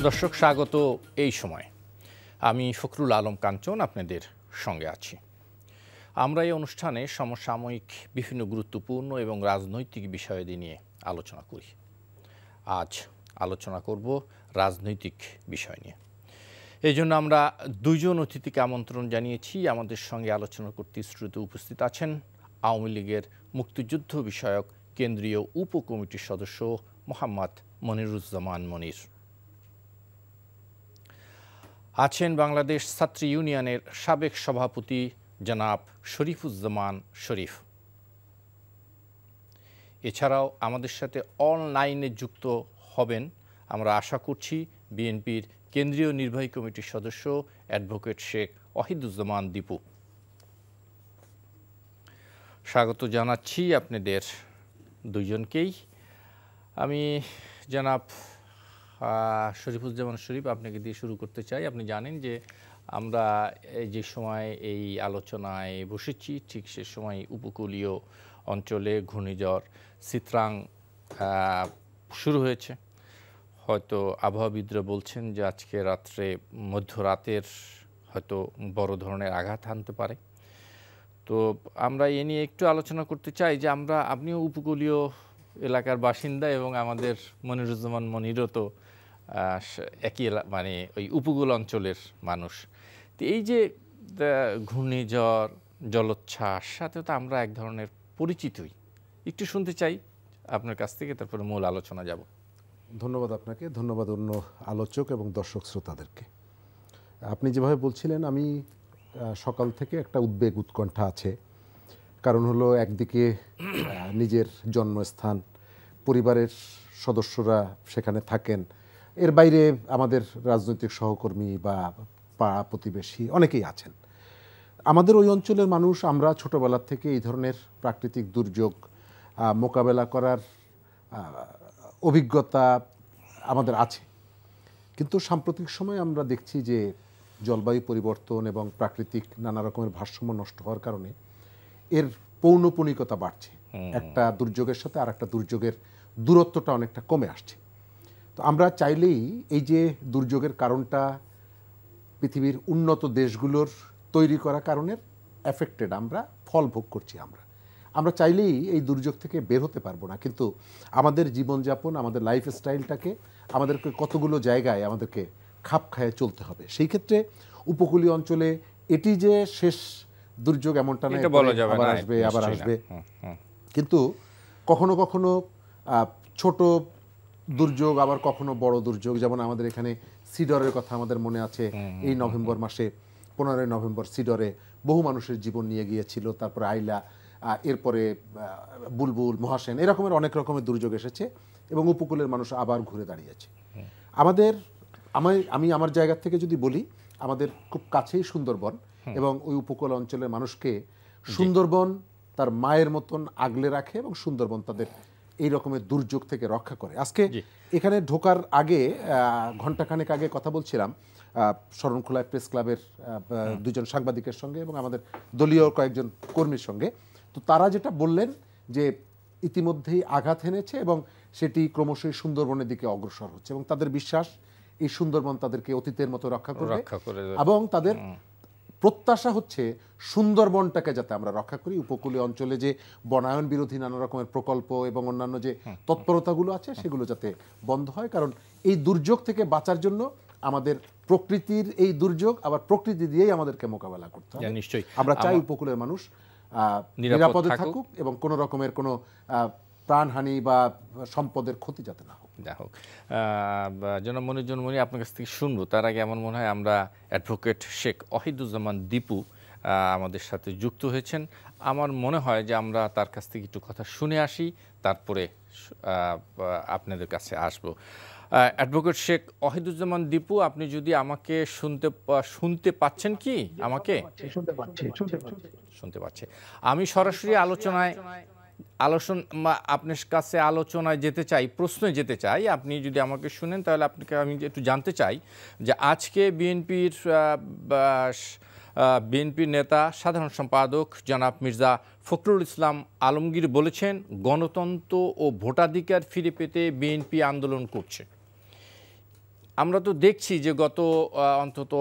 দর্শক স্বাগত এই সময় আমি ফখরুল আলম কাঞ্চন আপনাদের সঙ্গে আছি। আমরা এই অনুষ্ঠানে সমসাময়িক বিভিন্ন গুরুত্বপূর্ণ এবং রাজনৈতিক বিষয়াদি নিয়ে আলোচনা করি। আজ আলোচনা করব রাজনৈতিক বিষয় নিয়ে। এই জন্য আমরা দুইজন অতিথিকে আমন্ত্রণ জানিয়েছি। আমাদের সঙ্গে আলোচনা করতে স্টুডিওতে উপস্থিত আছেন আওয়ামী লীগের মুক্তিযুদ্ধ বিষয়ক কেন্দ্রীয় উপকমিটির সদস্য মোহাম্মদ মনিরুজ্জামান মনির, আছেন বাংলাদেশ ছাত্রী ইউনিয়নের সাবেক সভাপতি জনাব শরীফুজ্জামান শরীফ, এছাড়াও আমাদের সাথে অনলাইনে যুক্ত হবেন আমরা আশা করছি বিএনপির কেন্দ্রীয় নির্বাহী কমিটির সদস্য অ্যাডভোকেট শেখ ওয়াহিদুজ্জামান দীপু। স্বাগত জানাচ্ছি আপনাদের দুইজনকেই। আমি জনাব শরীফুজ্জামান শরীফ আপনাকে দিয়ে শুরু করতে চাই। আপনি জানেন যে আমরা যে সময় এই আলোচনায় বসেছি ঠিক সে সময় উপকূলীয় অঞ্চলে ঘূর্ণিঝড় সিত্রাং শুরু হয়েছে। হয়তো আবহাওয়াবিদরা বলছেন যে আজকে রাত্রে মধ্যরাতের হয়তো বড় ধরনের আঘাত আনতে পারে। তো আমরা এ নিয়ে একটু আলোচনা করতে চাই যে আপনিও উপকূলীয় এলাকার বাসিন্দা এবং আমাদের মনিরুজ্জামান মনিরও তো একই মানে ওই উপকূল অঞ্চলের মানুষ। তো এই যে ঘূর্ণিঝড় জলোচ্ছ্বাস সাথে তো আমরা এক ধরনের পরিচিতই, একটু শুনতে চাই আপনার কাছ থেকে, তারপরে মূল আলোচনা যাব। ধন্যবাদ আপনাকে, ধন্যবাদ অন্য আলোচক এবং দর্শক শ্রোতাদেরকে। আপনি যেভাবে বলছিলেন আমি সকাল থেকে একটা উদ্বেগ উৎকণ্ঠা আছে। কারণ হলো একদিকে নিজের জন্মস্থান, পরিবারের সদস্যরা সেখানে থাকেন, এর বাইরে আমাদের রাজনৈতিক সহকর্মী বা পাড়া প্রতিবেশী অনেকেই আছেন। আমাদের ওই অঞ্চলের মানুষ আমরা ছোটোবেলার থেকে এই ধরনের প্রাকৃতিক দুর্যোগ মোকাবেলা করার অভিজ্ঞতা আমাদের আছে। কিন্তু সাম্প্রতিক সময় আমরা দেখছি যে জলবায়ু পরিবর্তন এবং প্রাকৃতিক নানা রকমের ভারসাম্য নষ্ট হওয়ার কারণে এর পৌনঃপুনিকতা বাড়ছে। একটা দুর্যোগের সাথে আর একটা দুর্যোগের দূরত্বটা অনেকটা কমে আসছে। তো আমরা চাইলেই এই যে দুর্যোগের কারণটা পৃথিবীর উন্নত দেশগুলোর তৈরি করা কারণের এফেক্টেড, আমরা ফল ভোগ করছি। আমরা চাইলেই এই দুর্যোগ থেকে বের হতে পারবো না, কিন্তু আমাদের জীবনযাপন, আমাদের লাইফস্টাইলটাকে আমাদেরকে কতগুলো জায়গায় আমাদেরকে খাপ খায়ে চলতে হবে। সেই ক্ষেত্রে উপকূলীয় অঞ্চলে এটি যে শেষ দুর্যোগ এমনটা না, আবার আসবে। কিন্তু কখনো কখনো ছোট দুর্যোগ, আবার কখনো বড় দুর্যোগ। যেমন আমাদের এখানে সিডরের কথা আমাদের মনে আছে, এই নভেম্বর মাসে 15 নভেম্বর সিডরে বহু মানুষের জীবন নিয়ে গিয়েছিল। তারপরে আইলা, এরপরে বুলবুল, মহাসেন, এরকমের অনেক রকমের দুর্যোগ এসেছে এবং উপকূলের মানুষ আবার ঘুরে দাঁড়িয়েছে। আমি আমার জায়গা থেকে যদি বলি, আমাদের খুব কাছেই সুন্দরবন এবং ওই উপকূল অঞ্চলের মানুষকে সুন্দরবন তার মায়ের মতন আগলে রাখে এবং সুন্দরবন তাদের এই রকমের দুর্যোগ থেকে রক্ষা করে। আজকে এখানে ঢোকার আগে ঘণ্টাখানেক আগে কথা বলছিলাম শরণখোলা প্রেস ক্লাবের দুজন সাংবাদিকের সঙ্গে এবং আমাদের দলীয় কয়েকজন কর্মীর সঙ্গে। তো তারা যেটা বললেন যে ইতিমধ্যেই আঘাত এনেছে এবং সেটি ক্রমশই সুন্দরবনের দিকে অগ্রসর হচ্ছে এবং তাদের বিশ্বাস এই সুন্দরবন তাদেরকে অতীতের মতো রক্ষা করবে এবং তাদের প্রত্যাশা হচ্ছে সুন্দরবনটাকে যাতে আমরা রক্ষা করি। উপকূলীয় অঞ্চলে যে বনায়ন বিরোধী নানা রকমের প্রকল্প এবং অন্যান্য যে তৎপরতাগুলো আছে সেগুলো যাতে বন্ধ হয়। কারণ এই দুর্যোগ থেকে বাঁচার জন্য আমাদের প্রকৃতির এই দুর্যোগ আবার প্রকৃতি দিয়েই আমাদেরকে মোকাবেলা করতে হবে। নিশ্চয়ই আমরা চাই উপকূলের মানুষ নিরাপদে থাকুক এবং কোনো রকমের কোনো প্রাণহানি বা সম্পদের ক্ষতি যাতে না হোক। জনাব মনিরুজ্জামান মনির, আপনার কাছ থেকে শুনবো। তার আগে আমার মনে হয় আমরা অ্যাডভোকেট শেখ ওয়াহিদুজ্জামান দীপু আমাদের সাথে যুক্ত হয়েছেন। আমার মনে হয় যে আমরা তার কাছ থেকে একটু কথা শুনে আসি, তারপরে আপনাদের কাছে আসবো। অ্যাডভোকেট শেখ ওয়াহিদুজ্জামান দীপু, আপনি যদি আমাকে শুনতে পাচ্ছেন কি? আমাকে শুনতে পাচ্ছি। আমি সরাসরি আপনার কাছে আলোচনায় যেতে চাই, প্রশ্নে যেতে চাই। আপনি যদি আমাকে শুনেন তাহলে আপনাকে আমি একটু জানতে চাই যে আজকে বিএনপির নেতা সাধারণ সম্পাদক জনাব মির্জা ফখরুল ইসলাম আলমগীর বলেছেন গণতন্ত্র ও ভোটাধিকার ফিরে পেতে বিএনপি আন্দোলন করছে। আমরা তো দেখছি যে গত অন্তত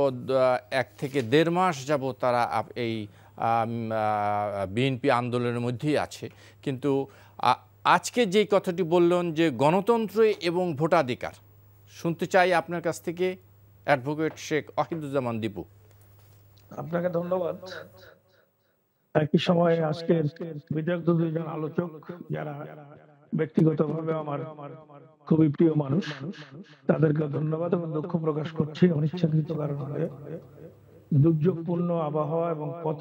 1 থেকে 1.5 মাস যাবত তারা এই বিএনপি আন্দোলনের মধ্যেই আছে, কিন্তু আজকে যেই কথাটি বললেন যে গণতন্ত্র এবং ভোটাধিকার, শুনতে চাই আপনার কাছ থেকে অ্যাডভোকেট শেখ ওয়াহিদুজ্জামান দীপু। আপনাকে ধন্যবাদ। একই সময়ে আজকের বিদগ্ধ দুইজন আলোচক যারা ব্যক্তিগতভাবে আমার খুবই প্রিয় মানুষ, তাদেরকে ধন্যবাদ এবং দুঃখ প্রকাশ করছি অনিচ্ছাকৃত কারণে, দুর্যোগপূর্ণ আবহাওয়া এবং পথ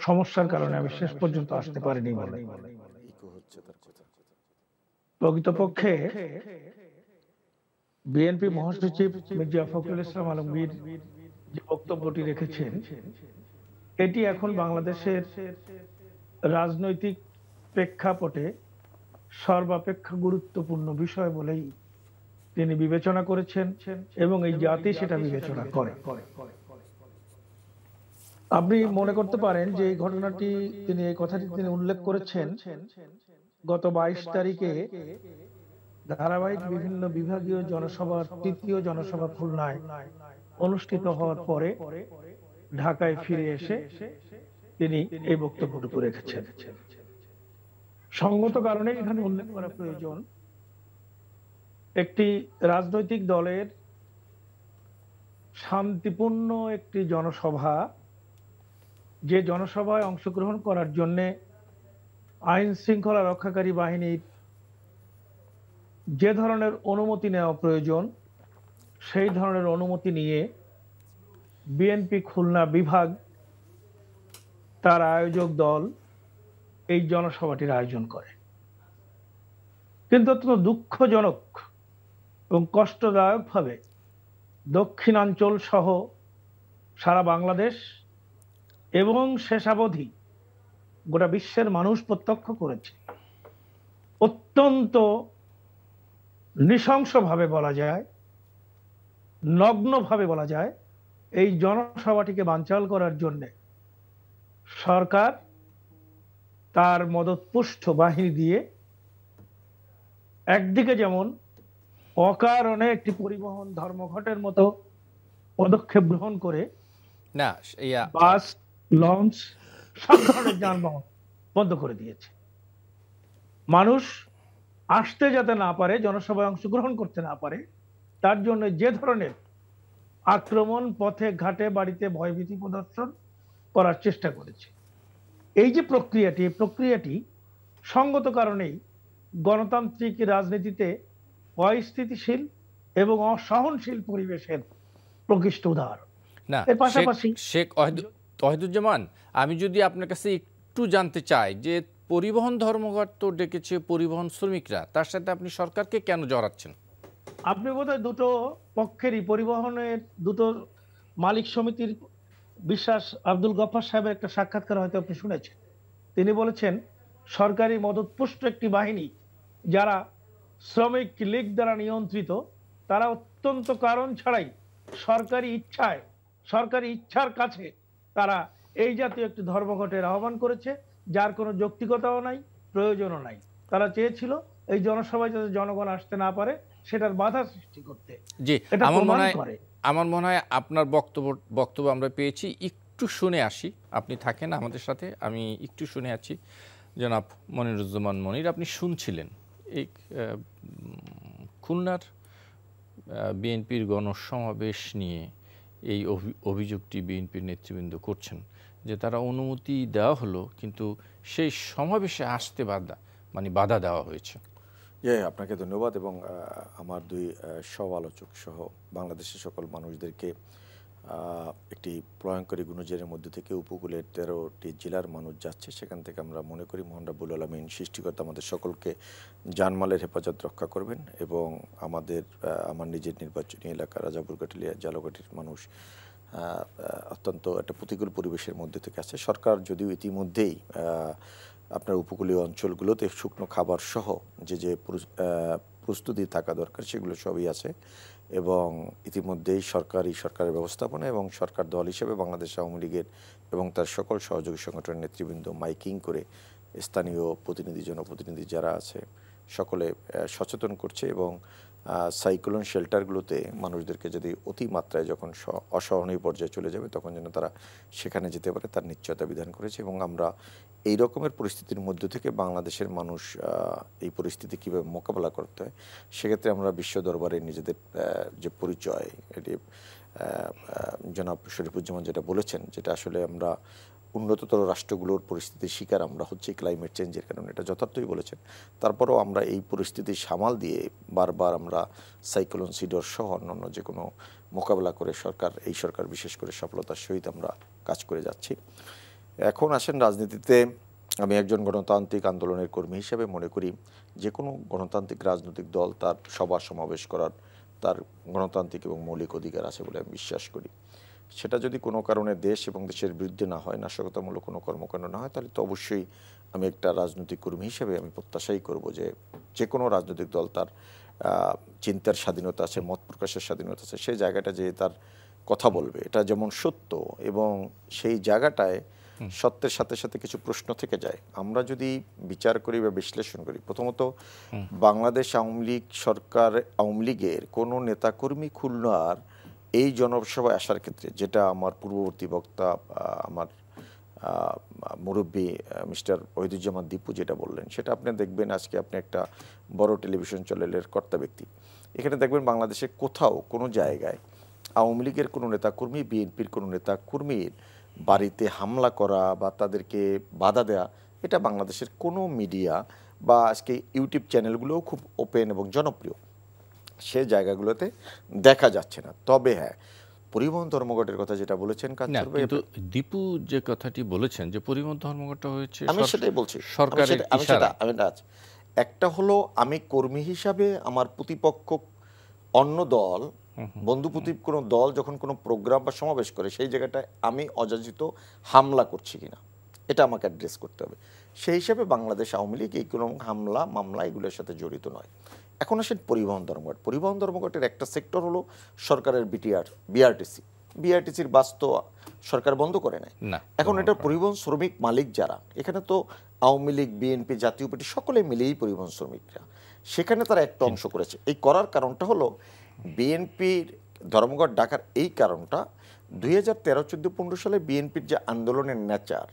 সমস্যার কারণে আমি শেষ পর্যন্ত আসতে পারিনি বলে। প্রকৃতপক্ষে বিএনপি মহাসচিব মির্জা ফখরুল ইসলাম আলমগীর যে বক্তব্যটি রেখেছেন, এটি এখন বাংলাদেশের রাজনৈতিক প্রেক্ষাপটে সর্বাপেক্ষা গুরুত্বপূর্ণ বিষয় বলেই তিনি বিবেচনা করেছেন এবং এই জাতি সেটা বিবেচনা করে। আপনি মনে করতে পারেন যে এই ঘটনাটি, তিনি এই কথাটি তিনি উল্লেখ করেছেন গত 22 তারিখে ধারাবাহিক বিভিন্ন বিভাগীয় জনসভার তৃতীয় জনসভা খুলনায় অনুষ্ঠিত হওয়ার পরে ঢাকায় ফিরে এসে তিনি এই বক্তব্যটুকু রেখেছেন। সঙ্গত কারণে এখানে উল্লেখ করা প্রয়োজন, একটি রাজনৈতিক দলের শান্তিপূর্ণ একটি জনসভা, যে জনসভায় অংশগ্রহণ করার জন্য আইন শৃঙ্খলা রক্ষাকারী বাহিনীর যে ধরনের অনুমতি নেওয়া প্রয়োজন, সেই ধরনের অনুমতি নিয়ে বিএনপি খুলনা বিভাগ, তার আয়োজক দল এই জনসভাটির আয়োজন করে। কিন্তু অত্যন্ত দুঃখজনক এবং কষ্টদায়কভাবে দক্ষিণাঞ্চল সহ সারা বাংলাদেশ এবং শেষাবধি গোটা বিশ্বের মানুষ প্রত্যক্ষ করেছে, অত্যন্ত নৃশংসভাবে বলা যায়, নগ্নভাবে বলা যায়, এই জনসভাটিকে বানচাল করার জন্য সরকার তার মদতপুষ্ট বাহিনী দিয়ে একদিকে যেমন অকারণে একটি পরিবহন ধর্মঘটের মতো পদক্ষেপ গ্রহণ করে না বাস, লঞ্চ, সব ধরনের যানবাহন বন্ধ করে দিয়েছে। মানুষ আসতে যাতে না পারে, জনসভায় অংশগ্রহণ করতে না পারে, তার জন্য যে ধরনের আক্রমণ, পথে ঘাটে বাড়িতে ভয়ভীতি প্রদর্শন করার চেষ্টা করেছে। এই যে প্রক্রিয়াটি, এই প্রক্রিয়াটি সঙ্গত কারণেই গণতান্ত্রিক রাজনীতিতে অস্থিতিশীল এবং অসহনশীল পরিবেশের প্রকৃষ্ট উদাহরণ। না, এর পাশাপাশি শেখ ওয়াহিদুজ্জামান, আমি যদি আপনার কাছে একটু জানতে চাই যে পরিবহন ধর্মঘট তো ডেকেছে পরিবহন শ্রমিকরা, তার সাথে আপনি সরকারকে কেন জড়াচ্ছেন? আপনি বোধহয় দুটো পক্ষেরই, পরিবহনের দুটো মালিক সমিতির বিশ্বাস আব্দুল গফফার সাহেবের একটা সাক্ষাৎকার হয়তো আপনি শুনেছেন। তিনি বলেছেন সরকারি মদতপুষ্ট একটি বাহিনী যারা শ্রমিক লীগ দ্বারা নিয়ন্ত্রিত, তারা অত্যন্ত কারণ ছাড়াই সরকারি ইচ্ছার কাছে তারা এই জাতীয় একটি ধর্মঘটের আহ্বান করেছে, যার কোনো যৌক্তিকতাও নাই, প্রয়োজনও নাই। তারা চেয়েছিল এই জনসভায় যাতে জনগণ আসতে না পারে সেটার বাধা সৃষ্টি করতে। জি, আমার মনে হয় আপনার বক্তব্য আমরা পেয়েছি। একটু শুনে আসি, আপনি থাকেন আমাদের সাথে, আমি একটু শুনে আছি। জনাব মনিরুজ্জামান মনির, আপনি শুনছিলেন এই খুলনার বিএনপির গণসমাবেশ নিয়ে এই অভিযোগটি বিএনপির নেতৃবৃন্দ করছেন যে তারা অনুমতি দেওয়া হলো কিন্তু সেই সমাবেশে আসতে বাধা দেওয়া হয়েছে। আপনাকে ধন্যবাদ এবং আমার দুই সহ আলোচক সহ বাংলাদেশের সকল মানুষদেরকে একটি ভয়ঙ্করী গুণজের মধ্যে থেকে উপকূলের 13টি জেলার মানুষ যাচ্ছে, সেখান থেকে আমরা মনে করি মহান রাব্বুল আলামিন সৃষ্টিকর্তা আমাদের সকলকে জানমালের হেফাজত রক্ষা করবেন এবং আমার নিজের নির্বাচনী এলাকা রাজাপুর কাঠালিয়া জালকাঠির মানুষ অত্যন্ত একটা প্রতিকূল পরিবেশের মধ্যে থেকে আছে। সরকার যদিও ইতিমধ্যেই আপনার উপকূলীয় অঞ্চলগুলোতে শুকনো খাবার সহ যে প্রস্তুতি থাকা দরকার সেগুলো সবই আছে এবং ইতিমধ্যেই সরকারের ব্যবস্থাপনা এবং সরকার দল হিসেবে বাংলাদেশ আওয়ামী লীগের এবং তার সকল সহযোগী সংগঠনের নেতৃবৃন্দ মাইকিং করে স্থানীয় প্রতিনিধি, জনপ্রতিনিধি যারা আছে সকলে সচেতন করছে এবং সাইক্লোন শেল্টারগুলোতে মানুষদেরকে যদি অতিমাত্রায় যখন অসহনীয় পর্যায়ে চলে যাবে তখন যেন তারা সেখানে যেতে পারে তার নিশ্চয়তা বিধান করেছে। এবং আমরা এই রকমের পরিস্থিতির মধ্য থেকে বাংলাদেশের মানুষ এই পরিস্থিতি কীভাবে মোকাবেলা করতে হয় সেক্ষেত্রে আমরা বিশ্ব দরবারে নিজেদের যে পরিচয়, এটি জনাব শরীফুজ্জামান যেটা বলেছেন, যেটা আসলে আমরা উন্নততর রাষ্ট্রগুলোর পরিস্থিতির শিকার আমরা হচ্ছে ক্লাইমেট চেঞ্জের কারণে, এটা যথার্থই বলেছেন। তারপরেও আমরা এই পরিস্থিতি সামাল দিয়ে বারবার আমরা সাইক্লোন সিডর সহ অন্যান্য যে কোনো মোকাবেলা করে এই সরকার বিশেষ করে সফলতার সহিত আমরা কাজ করে যাচ্ছি। এখন আসেন রাজনীতিতে। আমি একজন গণতান্ত্রিক আন্দোলনের কর্মী হিসেবে মনে করি যে কোনো গণতান্ত্রিক রাজনৈতিক দল তার সভা সমাবেশ করার তার গণতান্ত্রিক এবং মৌলিক অধিকার আছে বলে আমি বিশ্বাস করি। সেটা যদি কোনো কারণে দেশ এবং দেশের বিরুদ্ধে না হয়, নাশকতামূলক কোনো কর্মকাণ্ড না হয়, তাহলে তো অবশ্যই আমি একটা রাজনৈতিক কর্মী হিসেবে আমি প্রত্যাশাই করব যে কোনো রাজনৈতিক দল তার চিন্তার স্বাধীনতা আছে, মত প্রকাশের স্বাধীনতা আছে, সেই জায়গাটা যে তার কথা বলবে এটা যেমন সত্য এবং সেই জায়গাটায় সত্যের সাথে সাথে কিছু প্রশ্ন থেকে যায়। আমরা যদি বিচার করি বা বিশ্লেষণ করি, প্রথমত বাংলাদেশ আওয়ামী লীগ সরকার, আওয়ামী লীগের কোনো নেতাকর্মী খুলনার এই জনসভায় আসার ক্ষেত্রে, যেটা আমার পূর্ববর্তী বক্তা আমার মুরব্বী মিস্টার ওহিদুজ্জামান দীপু যেটা বললেন, সেটা আপনি দেখবেন আজকে আপনি একটা বড় টেলিভিশন চ্যানেলের কর্তা ব্যক্তি, এখানে দেখবেন বাংলাদেশে কোথাও কোনো জায়গায় আওয়ামী লীগের কোনো নেতাকর্মী, বিএনপির কোনো নেতাকর্মীর বাড়িতে হামলা করা বা তাদেরকে বাধা দেওয়া, এটা বাংলাদেশের কোনো মিডিয়া বা আজকে ইউটিউব চ্যানেলগুলোও খুব ওপেন এবং জনপ্রিয় সে জায়গাগুলোতে দেখা যাচ্ছে না। তবে হ্যাঁ, পরিবহন ধর্মঘটের কথা যেটা বলেছেন কাঞ্চন ভাই, কিন্তু দীপু যে কথাটি বলেছেন যে পরিবহন ধর্মঘটটা হয়েছে, আমি সেটাই বলছি, সরকারের ইশারা। একটা হলো আমি কর্মী হিসাবে আমার প্রতিপক্ষ অন্য দল, বন্ধুপ্রতিম কোনো দল যখন কোনো প্রোগ্রাম বা সমাবেশ করে সেই জায়গাটায় আমি অযাচিত হামলা করছি কিনা এটা আমাকে অ্যাড্রেস করতে হবে। সেই হিসাবে বাংলাদেশ আওয়ামী লীগ এই কোনো হামলা মামলা এগুলোর সাথে জড়িত নয়। এখন আসেন পরিবহন ধর্মঘট। পরিবহন ধর্মঘটের একটা সেক্টর হলো সরকারের বিআরটিসির বাস তো সরকার বন্ধ করে নেয়। এখন এটা পরিবহন শ্রমিক মালিক যারা, এখানে তো আওয়ামী লীগ, বিএনপি, জাতীয় পার্টি সকলে মিলেই পরিবহন শ্রমিকরা, সেখানে তারা একটা অংশ করেছে। এই করার কারণটা হলো বিএনপির ধর্মঘট ডাকার এই কারণটা 2013-14-15 সালে বিএনপির যে আন্দোলনের নেচার,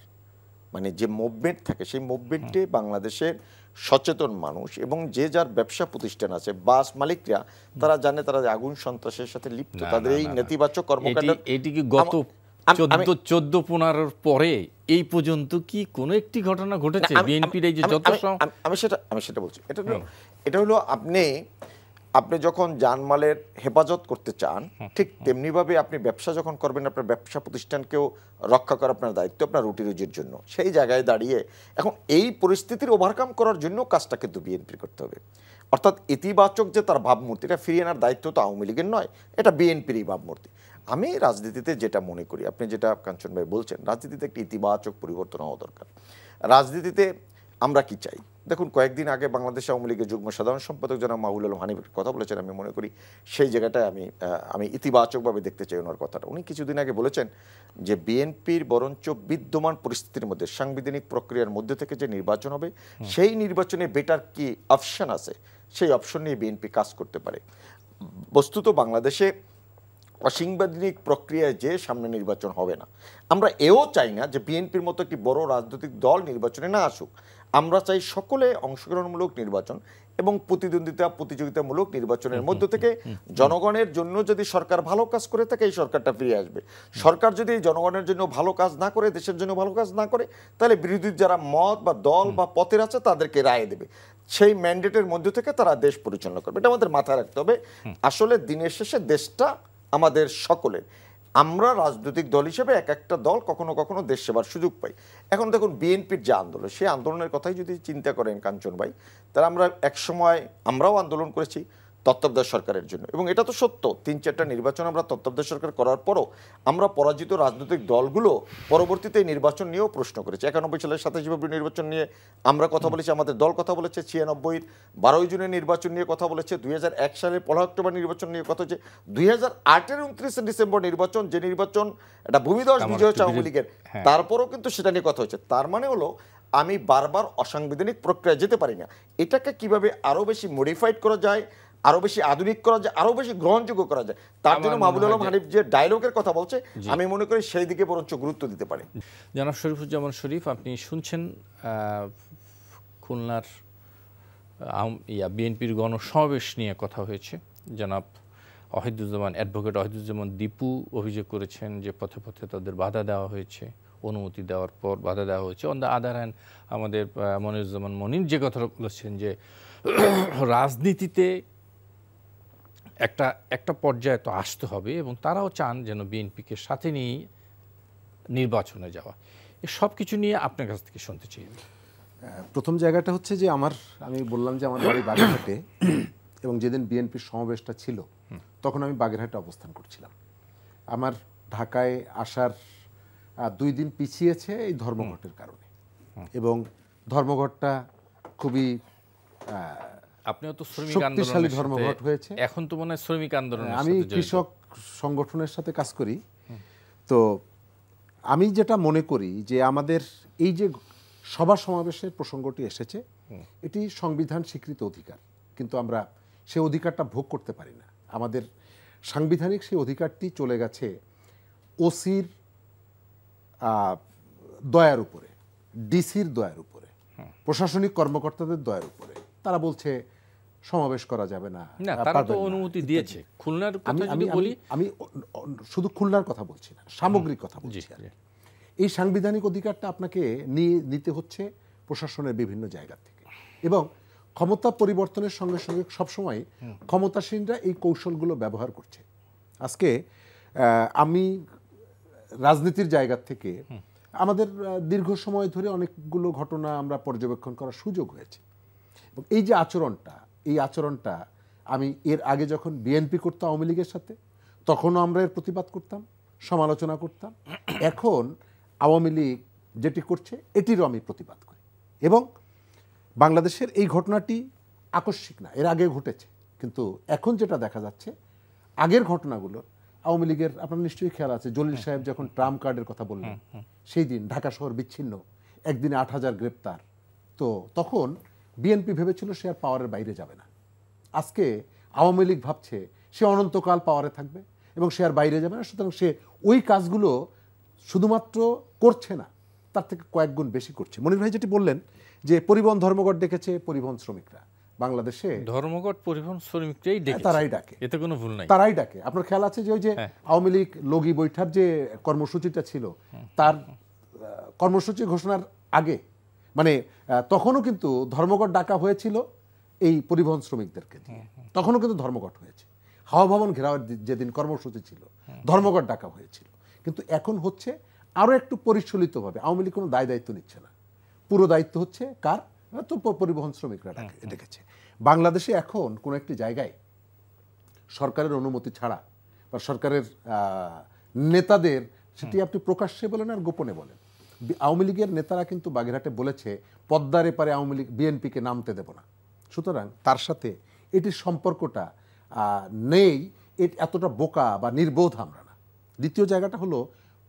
মানে যে মুভমেন্ট থাকে, সেই মুভমেন্টে বাংলাদেশের সচেতন মানুষ এবং যে যার ব্যবসা প্রতিষ্ঠান আছে, বাস মালিকরা, তারা জানে তারা আগুন সন্ত্রাসের সাথে লিপ্ত, তাদের এই নেতিবাচক কর্মকাণ্ড। এটি কি গত 14-15 পরে এই পর্যন্ত কি কোনো একটি ঘটনা ঘটেছে বিএনপির এই যে যত? আমি সেটা বলছি, এটা হলো আপনি যখন জানমালের হেফাজত করতে চান, ঠিক তেমনিভাবে আপনি ব্যবসা যখন করবেন, আপনার ব্যবসা প্রতিষ্ঠানকেও রক্ষা করা আপনার দায়িত্ব, আপনার রুটি রুজির জন্য। সেই জায়গায় দাঁড়িয়ে এখন এই পরিস্থিতির ওভারকাম করার জন্য কাজটা কিন্তু বিএনপি করতে হবে। অর্থাৎ ইতিবাচক যে তার ভাবমূর্তি, এটা ফিরিয়ে আনার দায়িত্ব তো আওয়ামী লীগের নয়, এটা বিএনপিরই ভাবমূর্তি। আমি রাজনীতিতে যেটা মনে করি, আপনি যেটা কাঞ্চন ভাই বলছেন, রাজনীতিতে একটি ইতিবাচক পরিবর্তন হওয়া দরকার। রাজনীতিতে আমরা কি চাই দেখুন, কয়েকদিন আগে বাংলাদেশ আওয়ামী লীগের যুগ্ম সাধারণ সম্পাদক জনাব মাহবুবুল আলম হানিফ কথা বলেছেন। আমি মনে করি সেই জায়গাটায় আমি ইতিবাচকভাবে দেখতে চাই ওনার কথাটা। উনি কিছুদিন আগে বলেছেন যে বিএনপির বরঞ্চ বিদ্যমান পরিস্থিতির মধ্যে সাংবিধানিক প্রক্রিয়ার মধ্যে থেকে যে নির্বাচন হবে, সেই নির্বাচনে বেটার কি অপশন আছে, সেই অপশন নিয়ে বিএনপি কাজ করতে পারে। বস্তুত বাংলাদেশে অসাংবিধানিক প্রক্রিয়ায় যে সামনে নির্বাচন হবে না। আমরা এও চাই না যে বিএনপির মতো একটি বড় রাজনৈতিক দল নির্বাচনে না আসুক। আমরা চাই সকলে অংশগ্রহণমূলক নির্বাচন এবং প্রতিযোগিতামূলক নির্বাচনের মধ্য থেকে জনগণের জন্য যদি সরকার ভালো কাজ করে থাকে, এই সরকারটা ফিরে আসবে। সরকার যদি জনগণের জন্য ভালো কাজ না করে, দেশের জন্য ভালো কাজ না করে, তাহলে বিরোধী যারা মত বা দল বা পথের আছে তাদেরকে রায় দেবে। সেই ম্যান্ডেটের মধ্য থেকে তারা দেশ পরিচালনা করবে। এটা আমাদের মাথায় রাখতে হবে। আসলে দিনের শেষে দেশটা আমাদের সকলের। আমরা রাজনৈতিক দল হিসেবে এক একটা দল কখনো কখনো দেশ সেবার সুযোগ পাই। এখন দেখুন বিএনপির যে আন্দোলন, সেই আন্দোলনের কথাই যদি চিন্তা করেন কাঞ্চন ভাই, তাহলে আমরা এক সময় আমরাও আন্দোলন করেছি তত্ত্বাবধায়ক সরকারের জন্য, এবং এটা তো সত্য 3-4টা নির্বাচন আমরা তত্ত্বাবধায়ক সরকার করার পরও আমরা পরাজিত রাজনৈতিক দলগুলো পরবর্তীতে নির্বাচন নিয়েও প্রশ্ন করেছে। 91 সালের 27 ফেব্রুয়ারি নির্বাচন নিয়ে আমরা কথা বলেছি, আমাদের দল কথা বলেছে। 96-এর 12 জুনের নির্বাচন নিয়ে কথা বলেছে। 2001 সালের 1 অক্টোবর নির্বাচন নিয়ে কথা হচ্ছে। 2008-এর 29 ডিসেম্বর নির্বাচন, যে নির্বাচন একটা ভূমিধস বিজয় হচ্ছে আওয়ামী লীগের, তারপরও কিন্তু সেটা নিয়ে কথা হচ্ছে। তার মানে হলো আমি বারবার অসাংবিধানিক প্রক্রিয়া যেতে পারি না। এটাকে কিভাবে আরও বেশি মডিফাইড করা যায়, আরো বেশি আধুনিক করা যায়, আরো বেশি গ্রহণযোগ্য করা যায়। তার জন্য মাহবুবুল আলম হানিফ যে ডায়লগের কথা বলছে, আমি মনে করি সেই দিকে বরঞ্চ গুরুত্ব দিতে পারে। জনাব শরীফুজ্জামান শরীফ, আপনি শুনছেন খুলনার বিএনপির গণসমাবেশ নিয়ে কথা হয়েছে। জনাব অহিদুজ্জামান, অ্যাডভোকেট অহিদুজ্জামান দীপু অভিযোগ করেছেন যে পথে পথে তাদের বাধা দেওয়া হয়েছে, অনুমতি দেওয়ার পর বাধা দেওয়া হয়েছে। অন দ্য আদার হ্যান্ড আমাদের মনিরুজ্জামান মনির যে কথা বলেছেন যে রাজনীতিতে একটা পর্যায়ে তো আসতে হবে এবং তারাও চান যেন বিএনপিকে সাথে নিয়ে নির্বাচনে যাওয়া। এ সব কিছু নিয়ে আপনার কাছ থেকে শুনতে চাই। প্রথম জায়গাটা হচ্ছে যে আমি বললাম যে আমার বাড়ি বাগেরহাটে এবং যেদিন বিএনপির সমাবেশটা ছিল তখন আমি বাগেরহাটে অবস্থান করছিলাম। আমার ঢাকায় আসার 2 দিন পিছিয়েছে এই ধর্মঘটের কারণে, এবং ধর্মঘটটা খুবই আপনিও তো শ্রমিক শক্তিশালী ধর্মঘট হয়েছে। এখন তো মনে হয় শ্রমিক আন্দোলন, আমি কৃষক সংগঠনের সাথে কাজ করি। তো আমি যেটা মনে করি যে আমাদের এই যে সভা সমাবেশের প্রসঙ্গটি এসেছে, এটি সংবিধান স্বীকৃত অধিকার, কিন্তু আমরা সেই অধিকারটা ভোগ করতে পারি না। আমাদের সাংবিধানিক সেই অধিকারটি চলে গেছে ওসির দয়ার উপরে, ডিসির দয়ার উপরে, প্রশাসনিক কর্মকর্তাদের দয়ার উপরে। তারা বলছে সমাবেশ করা যাবে না, তারা তো অনুমতি দিয়েছে। খুলনার কথা যদি বলি, আমি শুধু খুলনার কথা বলছি না, সামগ্রিক কথা বলছি। এই সাংবিধানিক অধিকারটা আপনাকে নিতে হচ্ছে প্রশাসনের বিভিন্ন জায়গা থেকে, এবং ক্ষমতা পরিবর্তনের সঙ্গে সঙ্গে সবসময় ক্ষমতাসীনরা এই কৌশলগুলো ব্যবহার করছে। আজকে আমি রাজনীতির জায়গা থেকে আমাদের দীর্ঘ সময় ধরে অনেকগুলো ঘটনা আমরা পর্যবেক্ষণ করার সুযোগ হয়েছে, এবং এই যে আচরণটা আমি এর আগে যখন বিএনপি করতো আওয়ামী লীগের সাথে, তখনও আমরা এর প্রতিবাদ করতাম, সমালোচনা করতাম। এখন আওয়ামী লীগ যেটি করছে এটিরও আমি প্রতিবাদ করি। এবং বাংলাদেশের এই ঘটনাটি আকস্মিক না, এর আগে ঘটেছে, কিন্তু এখন যেটা দেখা যাচ্ছে আগের ঘটনাগুলো আওয়ামী লীগের, আপনার নিশ্চয়ই খেয়াল আছে জলিল সাহেব যখন ট্রাম্প কার্ডের কথা বললেন, সেই দিন ঢাকা শহর বিচ্ছিন্ন, একদিনে 8,000 গ্রেপ্তার। তো তখন বিএনপি ভেবেছিল সে আর পাওয়ারের বাইরে যাবে না। আজকে আওয়ামী লীগ ভাবছে সে অনন্তকাল পাওয়ারে থাকবে এবং সে আর বাইরে যাবে না। সুতরাং সে ওই কাজগুলো শুধুমাত্র করছে না, তার থেকে কয়েক গুণ বেশি করছে। মনির ভাই যেটি বললেন যে পরিবহন ধর্মঘট ডেকেছে পরিবহন শ্রমিকরা, বাংলাদেশে ধর্মঘট পরিবহন শ্রমিকরাই ডেকে, তারাই ডাকে, এতে কোনো ভুল নাই, তারাই ডাকে। আপনার খেয়াল আছে যে ওই যে আওয়ামী লীগ লগি বৈঠার যে কর্মসূচিটা ছিল, তার কর্মসূচি ঘোষণার আগে মানে তখনও কিন্তু ধর্মঘট ডাকা হয়েছিল এই পরিবহন শ্রমিকদেরকে দিয়ে, তখনও কিন্তু ধর্মঘট হয়েছে। হাওয়া ভবন ঘেরাওয়ের যেদিন কর্মসূচি ছিল ধর্মঘট ডাকা হয়েছিল। কিন্তু এখন হচ্ছে আরও একটু পরিচালিতভাবে, আওয়ামী লীগ কোনো দায়িত্ব নিচ্ছে না, পুরো দায়িত্ব হচ্ছে কার, তো পরিবহন শ্রমিকরা ডেকেছে। বাংলাদেশে এখন কোনো একটি জায়গায় সরকারের অনুমতি ছাড়া বা সরকারের নেতাদের, সেটি আপনি প্রকাশ্যে বলেন আর গোপনে বলেন, আওয়ামী লীগের নেতারা কিন্তু বাগেরহাটে বলেছে পদ্মার এপারে আওয়ামী লীগ বিএনপিকে নামতে দেব না। সুতরাং তার সাথে এটির সম্পর্কটা নেই, এতটা বোকা বা নির্বোধ আমরা না। দ্বিতীয় জায়গাটা হলো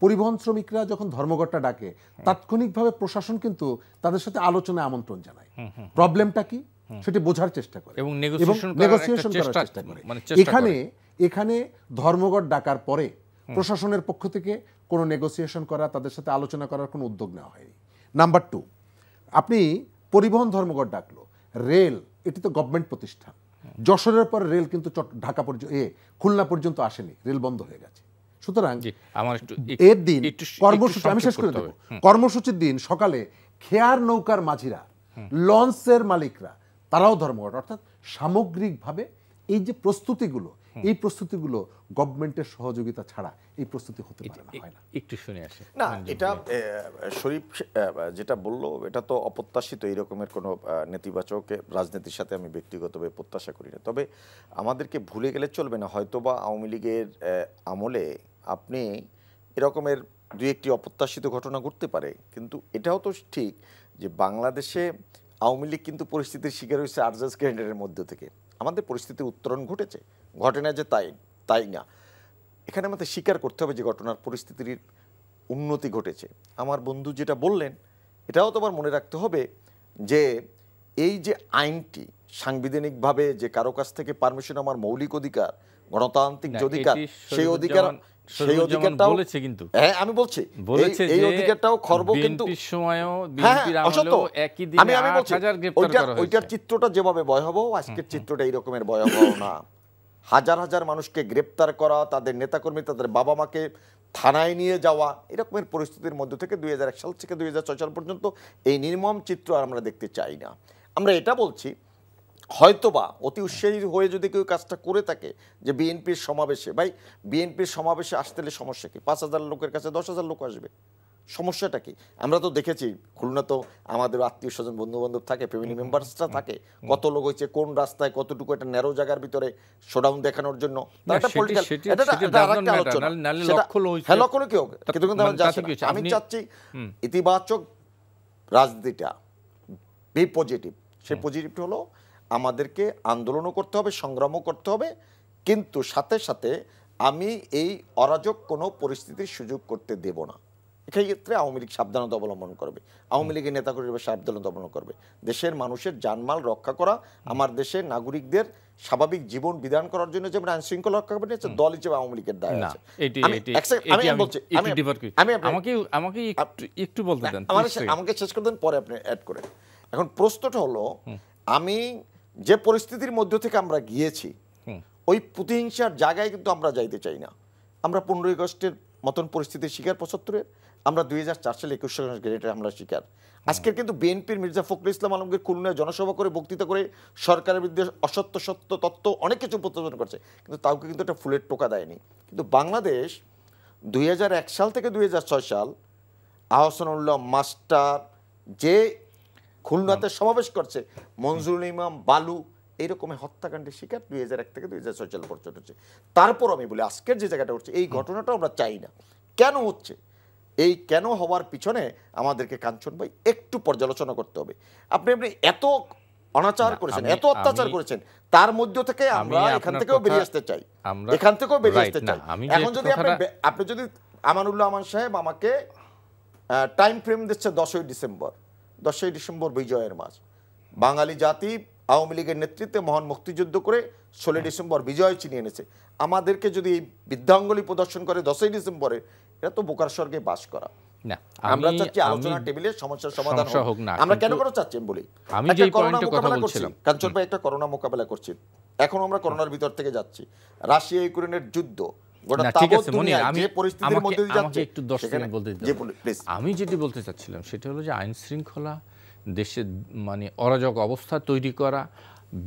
পরিবহন শ্রমিকরা যখন ধর্মঘটটা ডাকে, তাৎক্ষণিকভাবে প্রশাসন কিন্তু তাদের সাথে আলোচনায় আমন্ত্রণ জানায়, প্রবলেমটা কি সেটি বোঝার চেষ্টা করে এবং নেগোসিয়েশন করার চেষ্টা করে। এখানে ধর্মঘট ডাকার পরে প্রশাসনের পক্ষ থেকে কোনো নেগোসিয়েশন করা, তাদের সাথে আলোচনা করার কোনো উদ্যোগ নেওয়া হয়নি। নাম্বার 2, আপনি পরিবহন ধর্মঘট ডাকলো, রেল এটি তো গভর্নমেন্ট প্রতিষ্ঠান, যশোরের পর রেল কিন্তু ঢাকা পর্যন্ত খুলনা পর্যন্ত আসেনি, রেল বন্ধ হয়ে গেছে। সুতরাং এর দিন কর্মসূচি, আমি শেষ করে দেব, কর্মসূচির দিন সকালে খেয়ার নৌকার মাঝিরা, লঞ্চের মালিকরা, তারাও ধর্মঘট। অর্থাৎ সামগ্রিকভাবে এই যে প্রস্তুতিগুলো, এই প্রস্তুতিগুলো গভর্নমেন্টের সহযোগিতা ছাড়া এই প্রস্তুতি হতে পারে না, হয় না। একটু শুনে আসে না, এটা শরীফ যেটা বললো এটা তো অপ্রত্যাশিত, এই রকমের কোনো নেতিবাচক রাজনীতির সাথে আমি ব্যক্তিগতভাবে প্রত্যাশা করি না। তবে আমাদেরকে ভুলে গেলে চলবে না, হয়তোবা আওয়ামী লীগের আমলে আপনি এরকমের 2-1টি অপ্রত্যাশিত ঘটনা ঘটতে পারে, কিন্তু এটাও তো ঠিক যে বাংলাদেশে আওয়ামী লীগ কিন্তু পরিস্থিতির শিকার হয়েছে আরজাস ক্যালেন্ডারের মধ্য থেকে। আমাদের পরিস্থিতির উত্তরণ ঘটেছে, ঘটে না যে তাই না, এখানে আমাদের স্বীকার করতে হবে যে ঘটনার পরিস্থিতির উন্নতি ঘটেছে। আমার বন্ধু যেটা বললেন এটাও তো আমার মনে রাখতে হবে যে এই যে আইনটি, সাংবিধানিকভাবে যে কারো কাছ থেকে পারমিশন আমার মৌলিক অধিকার, গণতান্ত্রিক যে অধিকার, সেই অধিকারটাও বলেছে কিন্তু, হ্যাঁ আমি বলছি এই অধিকারটাও খর্ব কিন্তু ওইটার চিত্রটা যেভাবে ভয়াবহ, আজকের চিত্রটা এইরকমের ভয়াবহ না। হাজার হাজার মানুষকে গ্রেপ্তার করা, তাদের নেতাকর্মী, তাদের বাবা মাকে থানায় নিয়ে যাওয়া, এরকমের পরিস্থিতির মধ্যে থেকে 2001 সাল থেকে 2006 সাল পর্যন্ত এই নির্মম চিত্র আমরা দেখতে চাই না। আমরা এটা বলছি, হয়তোবা অতি উৎসাহী হয়ে যদি কেউ কাজটা করে থাকে যে বিএনপির সমাবেশে, ভাই বিএনপির সমাবেশে আসতে হলে সমস্যা কি? 5,000 লোকের কাছে 10,000 লোক আসবে, সমস্যাটা কি? আমরা তো দেখেছি খুলনা তো আমাদের আত্মীয় স্বজন বন্ধু বান্ধব থাকে, ফ্যামিলি মেম্বার্সরা থাকে, কত লোক হয়েছে, কোন রাস্তায় কতটুকু একটা ন্যারো জায়গার ভিতরে শোডাউন দেখানোর জন্য। আমি চাচ্ছি ইতিবাচক রাজনীতিটা বি পজিটিভ। সেই পজিটিভটা হলো আমাদেরকে আন্দোলনও করতে হবে, সংগ্রামও করতে হবে, কিন্তু সাথে সাথে আমি এই অরাজক কোনো পরিস্থিতির সুযোগ করতে দেব না। এক্ষেত্রে আওয়ামী লীগ সাবধানতা অবলম্বন করবে, আওয়ামী লীগের নেতাকর্মীরা সাবধানতা অবলম্বন করবে। দেশের মানুষের জানমাল রক্ষা করা, আমার দেশের নাগরিকদের স্বাভাবিক জীবন বিধান করার জন্য যে আইন শৃঙ্খলা রক্ষা করবে, দল হিসেবে আওয়ামী লীগের দায় আছে। আমাকে শেষ করে দেন, পরে আপনি অ্যাড করেন। এখন প্রশ্নটা হলো, আমি যে পরিস্থিতির মধ্যে থেকে আমরা গিয়েছি, ওই প্রতিহিংসার জায়গায় কিন্তু আমরা যাইতে চাই না। আমরা 15 আগস্টের মতন পরিস্থিতির শিকার, 75-এর, আমরা 2004 সালে 21 সালে গ্রেনেড হামলার শিকার। আজকের কিন্তু বিএনপির মির্জা ফখরুল ইসলাম আলমগীর খুলনায় জনসভা করে, বক্তৃতা করে সরকারের বিরুদ্ধে সত্য তত্ত্ব অনেক কিছু উপস্থাপন করছে, কিন্তু তাকে কিন্তু একটা ফুলের টোকা দেয়নি। কিন্তু বাংলাদেশ 2001 সাল থেকে 2006 সাল আহসানুল্লাহ মাস্টার যে খুলনাতে সমাবেশ করছে, মনজুরুল ইমাম বালু, এইরকমের হত্যাকাণ্ডের শিকার 2001 থেকে 2006 সাল পর্যন্ত হচ্ছে। তারপর আমি বলি, আজকের যে জায়গাটা হচ্ছে, এই ঘটনাটা আমরা চাই না। কেন হচ্ছে? এই কেন হওয়ার পিছনে আমাদেরকে কাঞ্চন ভাই একটু পর্যালোচনা করতে হবে। আপনি এত অনাচার করেছেন, এত অত্যাচার করেছেন, তার মধ্য থেকে আমরা এখান থেকেও বেরিয়ে আসতে চাই, এখান থেকেও বেরিয়ে আসতে চাই। এখন যদি আপনি যদি আমানুল্লাহ আমান সাহেব আমাকে টাইম ফ্রেম দিচ্ছে 10ই ডিসেম্বর, 10ই ডিসেম্বর বিজয়ের মাস, বাঙালি জাতি আওয়ামী লীগের নেতৃত্বে মহান মুক্তিযুদ্ধ করে 16 ডিসেম্বর বিজয় চিনিয়ে এনেছে। আমাদেরকে যদি বৃদ্ধাঙ্গুলি প্রদর্শন করে 10ই ডিসেম্বরে, এটা তো বোকার স্বর্গে বাস করা। আমরা চাচ্ছি আলোচনা টেবিলে সমস্যার সমাধান হোক। আমরা কেন করে চাচ্ছি বলি, আমি যে পয়েন্টে কথা বলছিলাম, কাঞ্চন ভাই একটা করোনা মোকাবেলা করছি, এখন আমরা করোনার ভিতর থেকে যাচ্ছি, রাশিয়া ইউক্রেনের যুদ্ধ, আমি যেটি বলতে চাচ্ছিলাম সেটা হলো যে আইন শৃঙ্খলা দেশে মানে অরাজক অবস্থা তৈরি করা,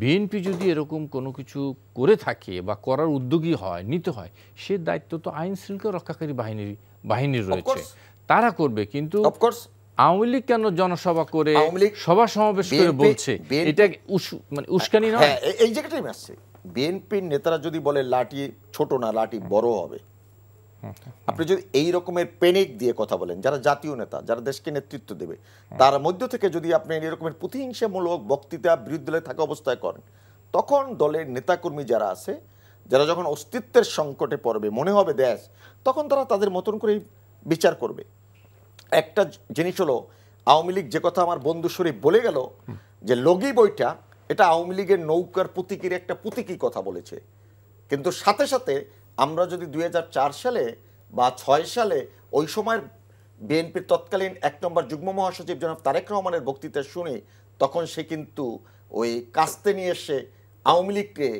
বিএনপি যদি এরকম কোনো কিছু করে থাকে বা করার উদ্যোগী হয়, নিতে হয়, সে দায়িত্ব তো আইন শৃঙ্খলা রক্ষাকারী বাহিনীর রয়েছে, তারা করবে। কিন্তু আওয়ামী লীগ কেন জনসভা করে, সভা সমাবেশ করে বলছে, এটা মানে উস্কানি নয়? এই জায়গাটাই আসছে, বিএনপির নেতারা যদি বলে লাঠি ছোট না, লাঠি বড় হবে, আপনি যদি এই রকমের পেনিক দিয়ে কথা বলেন, যারা জাতীয় নেতা, যারা দেশকে নেতৃত্ব দেবে, তার মধ্য থেকে যদি আপনি এই রকমের প্রতিহিংসামূলক বক্তৃতা বিরুদ্ধে দলে থাকা অবস্থায় করেন, তখন দলের নেতাকর্মী যারা আছে, যারা যখন অস্তিত্বের সংকটে পড়বে, মনে হবে দেশ, তখন তারা তাদের মতন করে বিচার করবে। একটা জিনিস হলো, আওয়ামী লীগ যে কথা আমার বন্ধু শরীফ বলে গেল যে লগি বইটা, এটা আওয়ামী লীগের নৌকার প্রতীকের একটা প্রতীকী কথা বলেছে, কিন্তু সাথে সাথে আমরা যদি 2004 সালে বা 6 সালে ওই সময়ের বিএনপির তৎকালীন 1 নম্বর যুগ্ম মহাসচিব জনাব তারেক রহমানের বক্তৃতা শুনি, তখন সে কিন্তু ওই কাস্তে নিয়ে এসে আওয়ামী লীগকে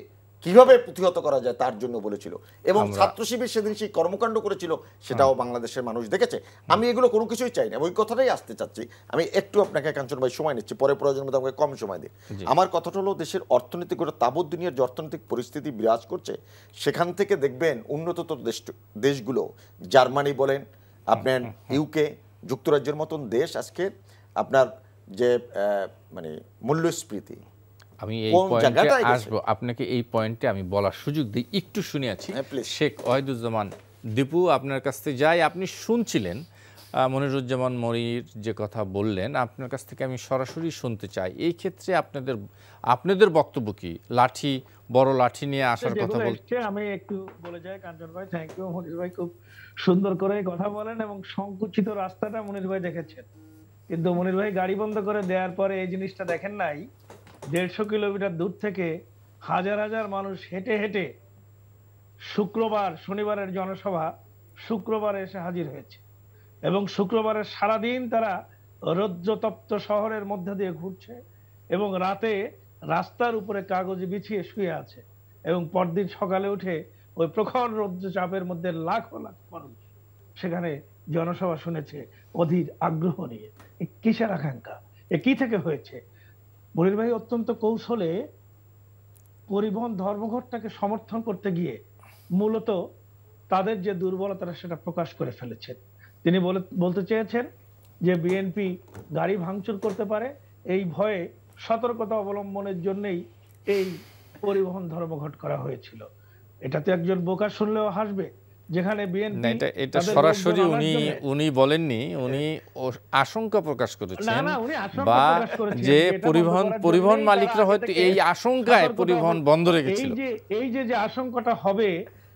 কিভাবে প্রতিহত করা যায় তার জন্য বলেছিল, এবং ছাত্র শিবির সেদিন সেই কর্মকাণ্ড করেছিল, সেটাও বাংলাদেশের মানুষ দেখেছে। আমি এগুলো কোনো কিছুই চাই না, ওই কথাটাই আসতে চাচ্ছি। আমি একটু আপনাকে কাঞ্চন ভাই সময় নিচ্ছি, পরে প্রয়োজন মতো আমাকে কম সময় দিই। আমার কথাটা হলো, দেশের অর্থনৈতিক তাবৎ দুনিয়ার যে অর্থনৈতিক পরিস্থিতি বিরাজ করছে, সেখান থেকে দেখবেন উন্নততর দেশগুলো, জার্মানি বলেন, আপনার ইউকে, যুক্তরাজ্যের মতন দেশ, আজকে আপনার যে মানে মূল্যস্ফীতি, আমি এই পয়েন্টে আসবো, আপনাকে এই পয়েন্টে আমি বলার সুযোগ দিই, একটু শুনে আছি। শেখ ওয়াহিদুজ্জামান দীপু, আপনার কাছ থেকে যাই। আপনি শুনছিলেন মনিরুজ্জামান মনির যে কথা বললেন, আপনার কাছ থেকে আমি সরাসরি শুনতে চাই, এই ক্ষেত্রে আপনাদের বক্তব্য কি? লাঠি, বড় লাঠি নিয়ে আসার কথা বলছে। আমি একটু বলে যাই, কাঞ্চন ভাই থ্যাংক ইউ, মনির ভাই খুব সুন্দর করে কথা বলেন, এবং সংকুচিত রাস্তাটা মনির ভাই দেখেছেন, কিন্তু মনির ভাই গাড়ি বন্ধ করে দেওয়ার পরে এই জিনিসটা দেখেন নাই 150 কিলোমিটার দূর থেকে হাজার হাজার মানুষ হেঁটে হেঁটে শনিবারের জনসভা শুক্রবারে এসে হাজির হয়েছে এবং শুক্রবারের সারাদিন তারা রৌদ্রতপ্ত শহরের মধ্যে দিয়ে ঘুরছে এবং রাতে রাস্তার উপরে কাগজ বিছিয়ে শুয়ে আছে এবং পরদিন সকালে উঠে ওই প্রখর রৌদ্রচাপের মধ্যে লাখ লাখ মানুষ সেখানে জনসভা শুনেছে অধীর আগ্রহ নিয়ে। কিসের আকাঙ্ক্ষা, কি থেকে হয়েছে? মনির ভাই অত্যন্ত কৌশলে পরিবহন ধর্মঘটটাকে সমর্থন করতে গিয়ে মূলত তাদের যে দুর্বলতা সেটা প্রকাশ করে ফেলেছেন। তিনি বলতে চেয়েছেন যে বিএনপি গাড়ি ভাঙচুর করতে পারে, এই ভয়ে সতর্কতা অবলম্বনের জন্যই এই পরিবহন ধর্মঘট করা হয়েছিল। এটাতে একজন বোকা শুনলেও হাসবে, যেখানে বিএনপি এটা সরাসরি উনি বলেননি, উনি আশঙ্কা প্রকাশ করেছেন বা যে পরিবহন মালিকরা হয়তো এই আশঙ্কায় পরিবহন বন্ধ রেখেছিল। এই যে আশঙ্কাটা হবে,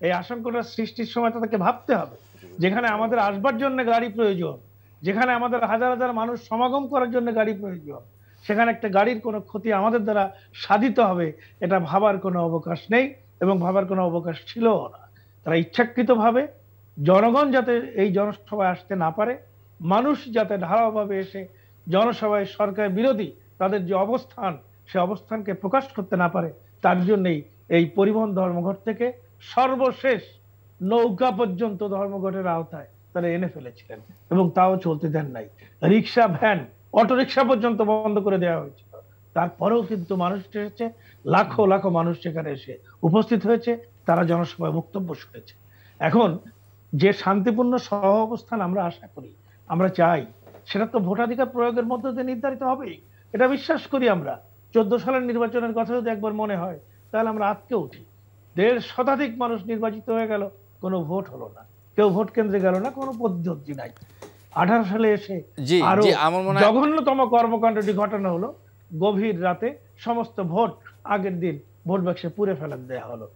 এই আশঙ্কাটা সৃষ্টির সময় তাদেরকে ভাবতে হবে যেখানে আমাদের আসবার জন্য গাড়ি প্রয়োজন, যেখানে আমাদের হাজার হাজার মানুষ সমাগম করার জন্য গাড়ি প্রয়োজন, সেখানে একটা গাড়ির কোনো ক্ষতি আমাদের দ্বারা সাধিত হবে, এটা ভাবার কোনো অবকাশ নেই এবং ভাবার কোনো অবকাশ ছিলও না। তারা ইচ্ছাকৃতভাবে জনগণ যাতে এই জনসভায় আসতে না পারে, মানুষ যাতে ঢালাওভাবে এসে জনসভায় সরকার বিরোধী তাদের যে অবস্থান, সে অবস্থানকে প্রকাশ করতে না পারে, তার জন্যই এই পরিবহন ধর্মঘট থেকে সর্বশেষ নৌকা পর্যন্ত ধর্মঘটের আওতায় তারা এনে ফেলেছিলেন এবং তাও চলতে দেন নাই। রিক্সা, ভ্যান, অটোরিক্সা পর্যন্ত বন্ধ করে দেওয়া হয়েছিল। তারপরেও কিন্তু মানুষ এসেছে, লাখো লাখো মানুষ সেখানে এসে উপস্থিত হয়েছে, তারা জনসভায় বক্তব্য শুনেছে। এখন যে শান্তিপূর্ণ সহ অবস্থান আমরা আশা করি, আমরা চাই, সেটা তো ভোটাধিকার প্রয়োগের মধ্যে দিয়ে নির্ধারিত হবেই, এটা বিশ্বাস করি আমরা। 14 সালের নির্বাচনের কথা যদি একবার মনে হয় তাহলে আমরা আজকে উঠি। 1.5 শতাধিক মানুষ নির্বাচিত হয়ে গেল, কোনো ভোট হলো না, কেউ ভোট কেন্দ্রে গেল না, কোনো পদ্ধতি নাই। 18 সালে এসে আরো জঘন্যতম কর্মকাণ্ডটি ঘটানো হলো, গভীর রাতে সমস্ত ভোট আগের দিন ভোট বাক্সে পুড়ে ফেলে দেওয়া হলো।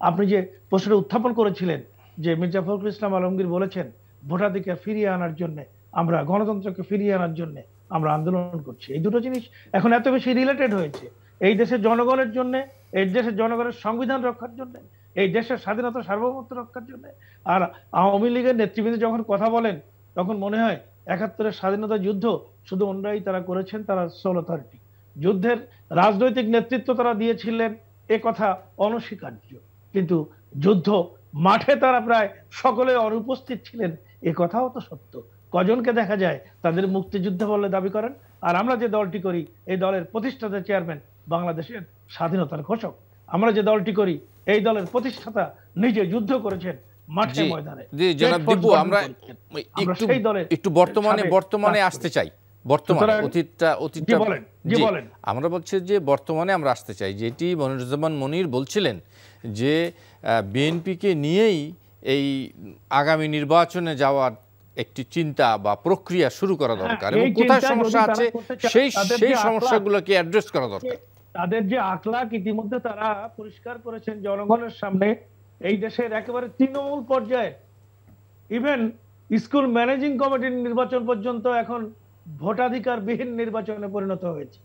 আপনি যে প্রশ্নটা উত্থাপন করেছিলেন যে মির্জা ফখরুল ইসলাম আলমগীর বলেছেন ভোটাধিকার ফিরিয়ে আনার জন্য, আমরা গণতন্ত্রকে ফিরিয়ে আনার জন্য আমরা আন্দোলন করছি, এই দুটো জিনিস এখন এত বেশি রিলেটেড হয়েছে এই দেশের জনগণের জন্য, এই দেশের জনগণের সংবিধান রক্ষার জন্য, এই দেশের স্বাধীনতা সার্বভৌমত্ব রক্ষার জন্য। আর আওয়ামী লীগের নেতৃবৃন্দ যখন কথা বলেন তখন মনে হয় 71-এর স্বাধীনতা যুদ্ধ শুধু অন্যরাই তারা করেছেন, তারা সোল অথরিটি, যুদ্ধের রাজনৈতিক নেতৃত্ব তারা দিয়েছিলেন, এ কথা অনস্বীকার্য। কিন্তু যুদ্ধ মাঠে তারা প্রায় সকলে অনুপস্থিত ছিলেন, এ কথাও তো সত্য। কজনকে দেখা যায় তাদের মুক্তিযুদ্ধ বলে দাবি করেন, আর আমরা যে দলটি করি এই দলের প্রতিষ্ঠাতা চেয়ারম্যান বাংলাদেশের স্বাধীনতার ঘোষক। আমরা যে দলটি করি এই দলের প্রতিষ্ঠাতা নিজে যুদ্ধ করেছেন মাঠে ময়দানে। জনাব দীপু, আমরা একটু বর্তমানে আসতে চাই। আমরা বলছি যে বর্তমানে আমরা আসতে চাই, যেটি মনিরুজ্জামান মনির বলছিলেন যে বিএনপিকে নিয়েই এই আগামী নির্বাচনে যাওয়ার একটি চিন্তা বা প্রক্রিয়া শুরু করা দরকার এবং কোথায় সমস্যা আছে সেই সমস্যাগুলোকে অ্যাড্রেস করা দরকার। তাদের যে আখলাক ইতিমধ্যে তারা পরিষ্কার করেছেন জনগণের সামনে। এই দেশের একেবারে তৃণমূল পর্যায়ে ইভেন স্কুল ম্যানেজিং কমিটির নির্বাচন পর্যন্ত এখন ভোটাধিকারবিহীন নির্বাচনে পরিণত হয়েছে।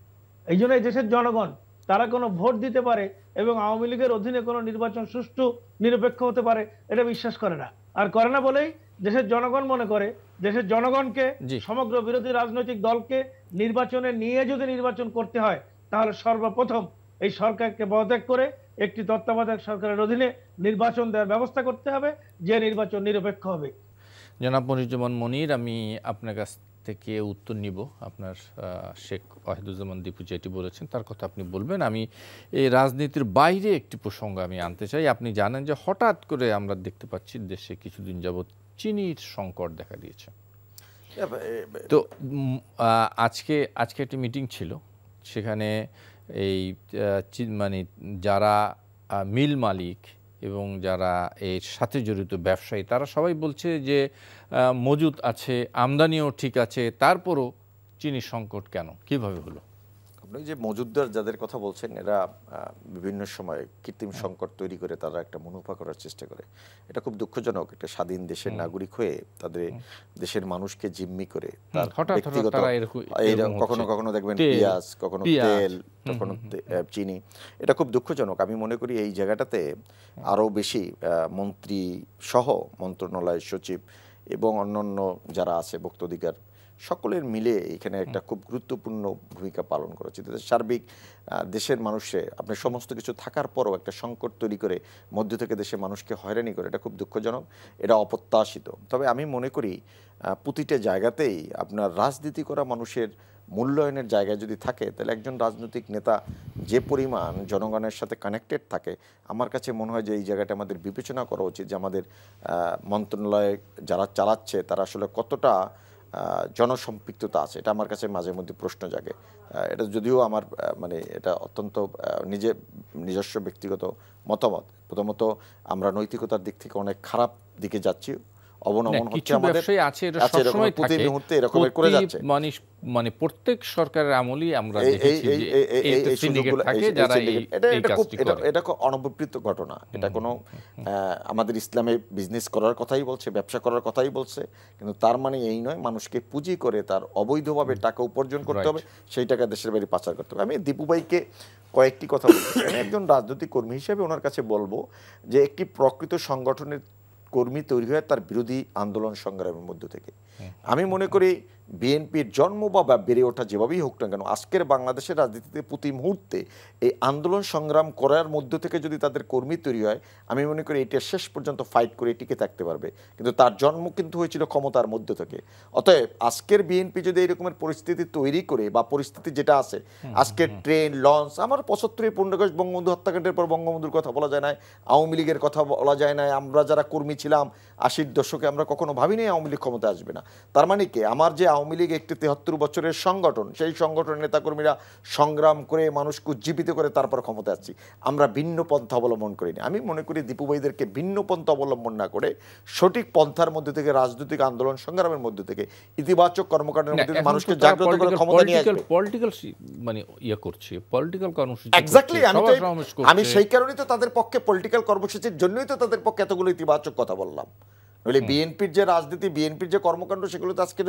এই জন্য এই দেশের জনগণ তারা কোনো ভোট দিতে পারে এবং আওয়ামী লীগের অধীনে কোনো নির্বাচন সুষ্ঠু নিরপেক্ষ হতে পারে এটা বিশ্বাস করে না। আর করে না বলেই দেশের জনগণ মনে করে দেশের জনগণকে, সমগ্র বিরোধী রাজনৈতিক দলকে নির্বাচনে নিয়ে যদি নির্বাচন করতে হয় তাহলে সর্বপ্রথম এই সরকারকে পদত্যাগ করে একটি তত্ত্বাবধায়ক সরকারের অধীনে নির্বাচন দেওয়ার ব্যবস্থা করতে হবে, যে নির্বাচন নিরপেক্ষ হবে। জনাব মনিরুজ্জামান মনির, আমি আপনার কাছ থেকে উত্তর নিব। আপনার শেখ ওয়াহিদুজ্জামান দীপু যেটি বলেছেন তার কথা আপনি বলবেন। আমি এই রাজনীতির বাইরে একটি প্রসঙ্গ আমি আনতে চাই। আপনি জানেন যে হঠাৎ করে আমরা দেখতে পাচ্ছি দেশে কিছুদিন যাবৎ চিনির সংকট দেখা দিয়েছে। তো আজকে একটি মিটিং ছিল, সেখানে এই মানে যারা মিল মালিক এবং যারা এর সাথে জড়িত ব্যবসায়ী তারা সবাই বলছে যে মজুদ আছে, আমদানিও ঠিক আছে, তারপরও চিনির সংকট কেন, কিভাবে হলো? আপনি যে মজুদদার যাদের কথা বলছেন এরা বিভিন্ন সময় কৃত্রিম সংকট তৈরি করে তারা একটা মুনাফা করার চেষ্টা করে। এটা খুব দুঃখজনক। একটা স্বাধীন দেশের নাগরিক হয়ে তাদের দেশের মানুষকে জিম্মি করে তার ব্যক্তিগত কখনো কখনো দেখবেন পেঁয়াজ, কখনো তেল, কখনো চিনি, এটা খুব দুঃখজনক। আমি মনে করি এই জায়গাটাতে আরও বেশি মন্ত্রী সহ মন্ত্রণালয়ের সচিব এবং অন্যান্য যারা আছে ভোক্তাধিকার সকলের মিলে এখানে একটা খুব গুরুত্বপূর্ণ ভূমিকা পালন করা উচিত। সার্বিক দেশের মানুষের আপনি সমস্ত কিছু থাকার পরও একটা সংকট তৈরি করে মধ্য থেকে দেশের মানুষকে হয়রানি করে, এটা খুব দুঃখজনক, এটা অপ্রত্যাশিত। তবে আমি মনে করি প্রতিটা জায়গাতেই আপনার রাজনীতি করা মানুষের মূল্যায়নের জায়গায় যদি থাকে তাহলে একজন রাজনৈতিক নেতা যে পরিমাণ জনগণের সাথে কানেক্টেড থাকে, আমার কাছে মনে হয় যে এই জায়গাটা আমাদের বিবেচনা করা উচিত যে আমাদের মন্ত্রণালয় যারা চালাচ্ছে তারা আসলে কতটা জনসম্পৃক্ততা আছে। এটা আমার কাছে মাঝে মধ্যে প্রশ্ন জাগে। এটা যদিও আমার মানে এটা অত্যন্ত নিজস্ব ব্যক্তিগত মতামত। প্রথমত আমরা নৈতিকতার দিক থেকে অনেক খারাপ দিকে যাচ্ছি, অবনমন হচ্ছে আমাদের, আছে এটা সব সময় প্রতি মুহূর্তে এরকম করে যাচ্ছে। মানে প্রত্যেক সরকারের আমলই আমরা দেখেছি যে এই সিন্ডিকেট থাকে যারা এই কাজটি করে। এটা অনববৃত্ত ঘটনা। এটা কোনো আমাদের ইসলামে বিজনেস করার কথাই বলছে, ব্যবসা করার কথাই বলছে, কিন্তু তার মানে এই নয় মানুষকে পুঁজি করে তার অবৈধভাবে টাকা উপার্জন করতে হবে, সেই টাকা দেশের বাইরে পাচার করতে হবে। আমি দীপু ভাইকে কয়েকটি কথা বলছি। আমি একজন রাজনৈতিক কর্মী হিসেবে ওনার কাছে বলবো যে একটি প্রকৃত সংগঠনের কর্মী তৈরি হয় তার বিরোধী আন্দোলন সংগ্রামের মধ্য থেকে। আমি মনে করি বিএনপির জন্ম বা বেড়ে ওঠা যেভাবেই হোক না কেন, আজকের বাংলাদেশের রাজনীতিতে প্রতি মুহূর্তে এই আন্দোলন সংগ্রাম করার মধ্য থেকে যদি তাদের কর্মী তৈরি হয়, আমি মনে করি এটা শেষ পর্যন্ত ফাইট করে টিকে থাকতে পারবে। কিন্তু তার জন্ম কিন্তু হয়েছিল ক্ষমতার মধ্য থেকে। অতএব আজকের বিএনপি যদি এরকমের পরিস্থিতি তৈরি করে বা পরিস্থিতি যেটা আছে আজকের ট্রেন লঞ্চ, আমার 75 পূর্ণ আগস্ট বঙ্গবন্ধু হত্যাকাণ্ডের পর বঙ্গবন্ধুর কথা বলা যায় না, আওয়ামী লীগের কথা বলা যায় না। আমরা যারা কর্মী ছিলাম 80-র দশকে আমরা কখনো ভাবিনি আওয়ামী লীগ ক্ষমতা আসবে না। তার মানে কি আমার যে আওয়ামী লীগ একটি 73 বছরের সংগঠন, সেই সংগঠনের নেতাকর্মীরা সংগ্রাম করে মানুষকে উজ্জীবিত করে তারপর ক্ষমতা আসছি। আমরা ভিন্ন পন্থা অবলম্বন করিনি। আমি মনে করি দীপু ভাইদেরকে ভিন্ন পন্থা অবলম্বন না করে সঠিক পন্থার মধ্যে থেকে রাজনৈতিক আন্দোলন সংগ্রামের মধ্যে থেকে ইতিবাচক কর্মকাণ্ডের মধ্যে থেকে মানুষকে জাগ্রত করে ক্ষমতা নিয়ে আসবে। পলিটিক্যাল মানে করছে পলিটিক্যাল কর্মসূচি। এক্স্যাক্টলি, আমি সেই কারণেই তো তাদের পক্ষে পলিটিক্যাল কর্মসূচির জন্যই তো তাদের পক্ষে এতগুলো ইতিবাচক কথা বললাম। নইলে বিএনপির যে রাজনীতি, বিএনপির যে কর্মকাণ্ড, সেগুলো তো আজকে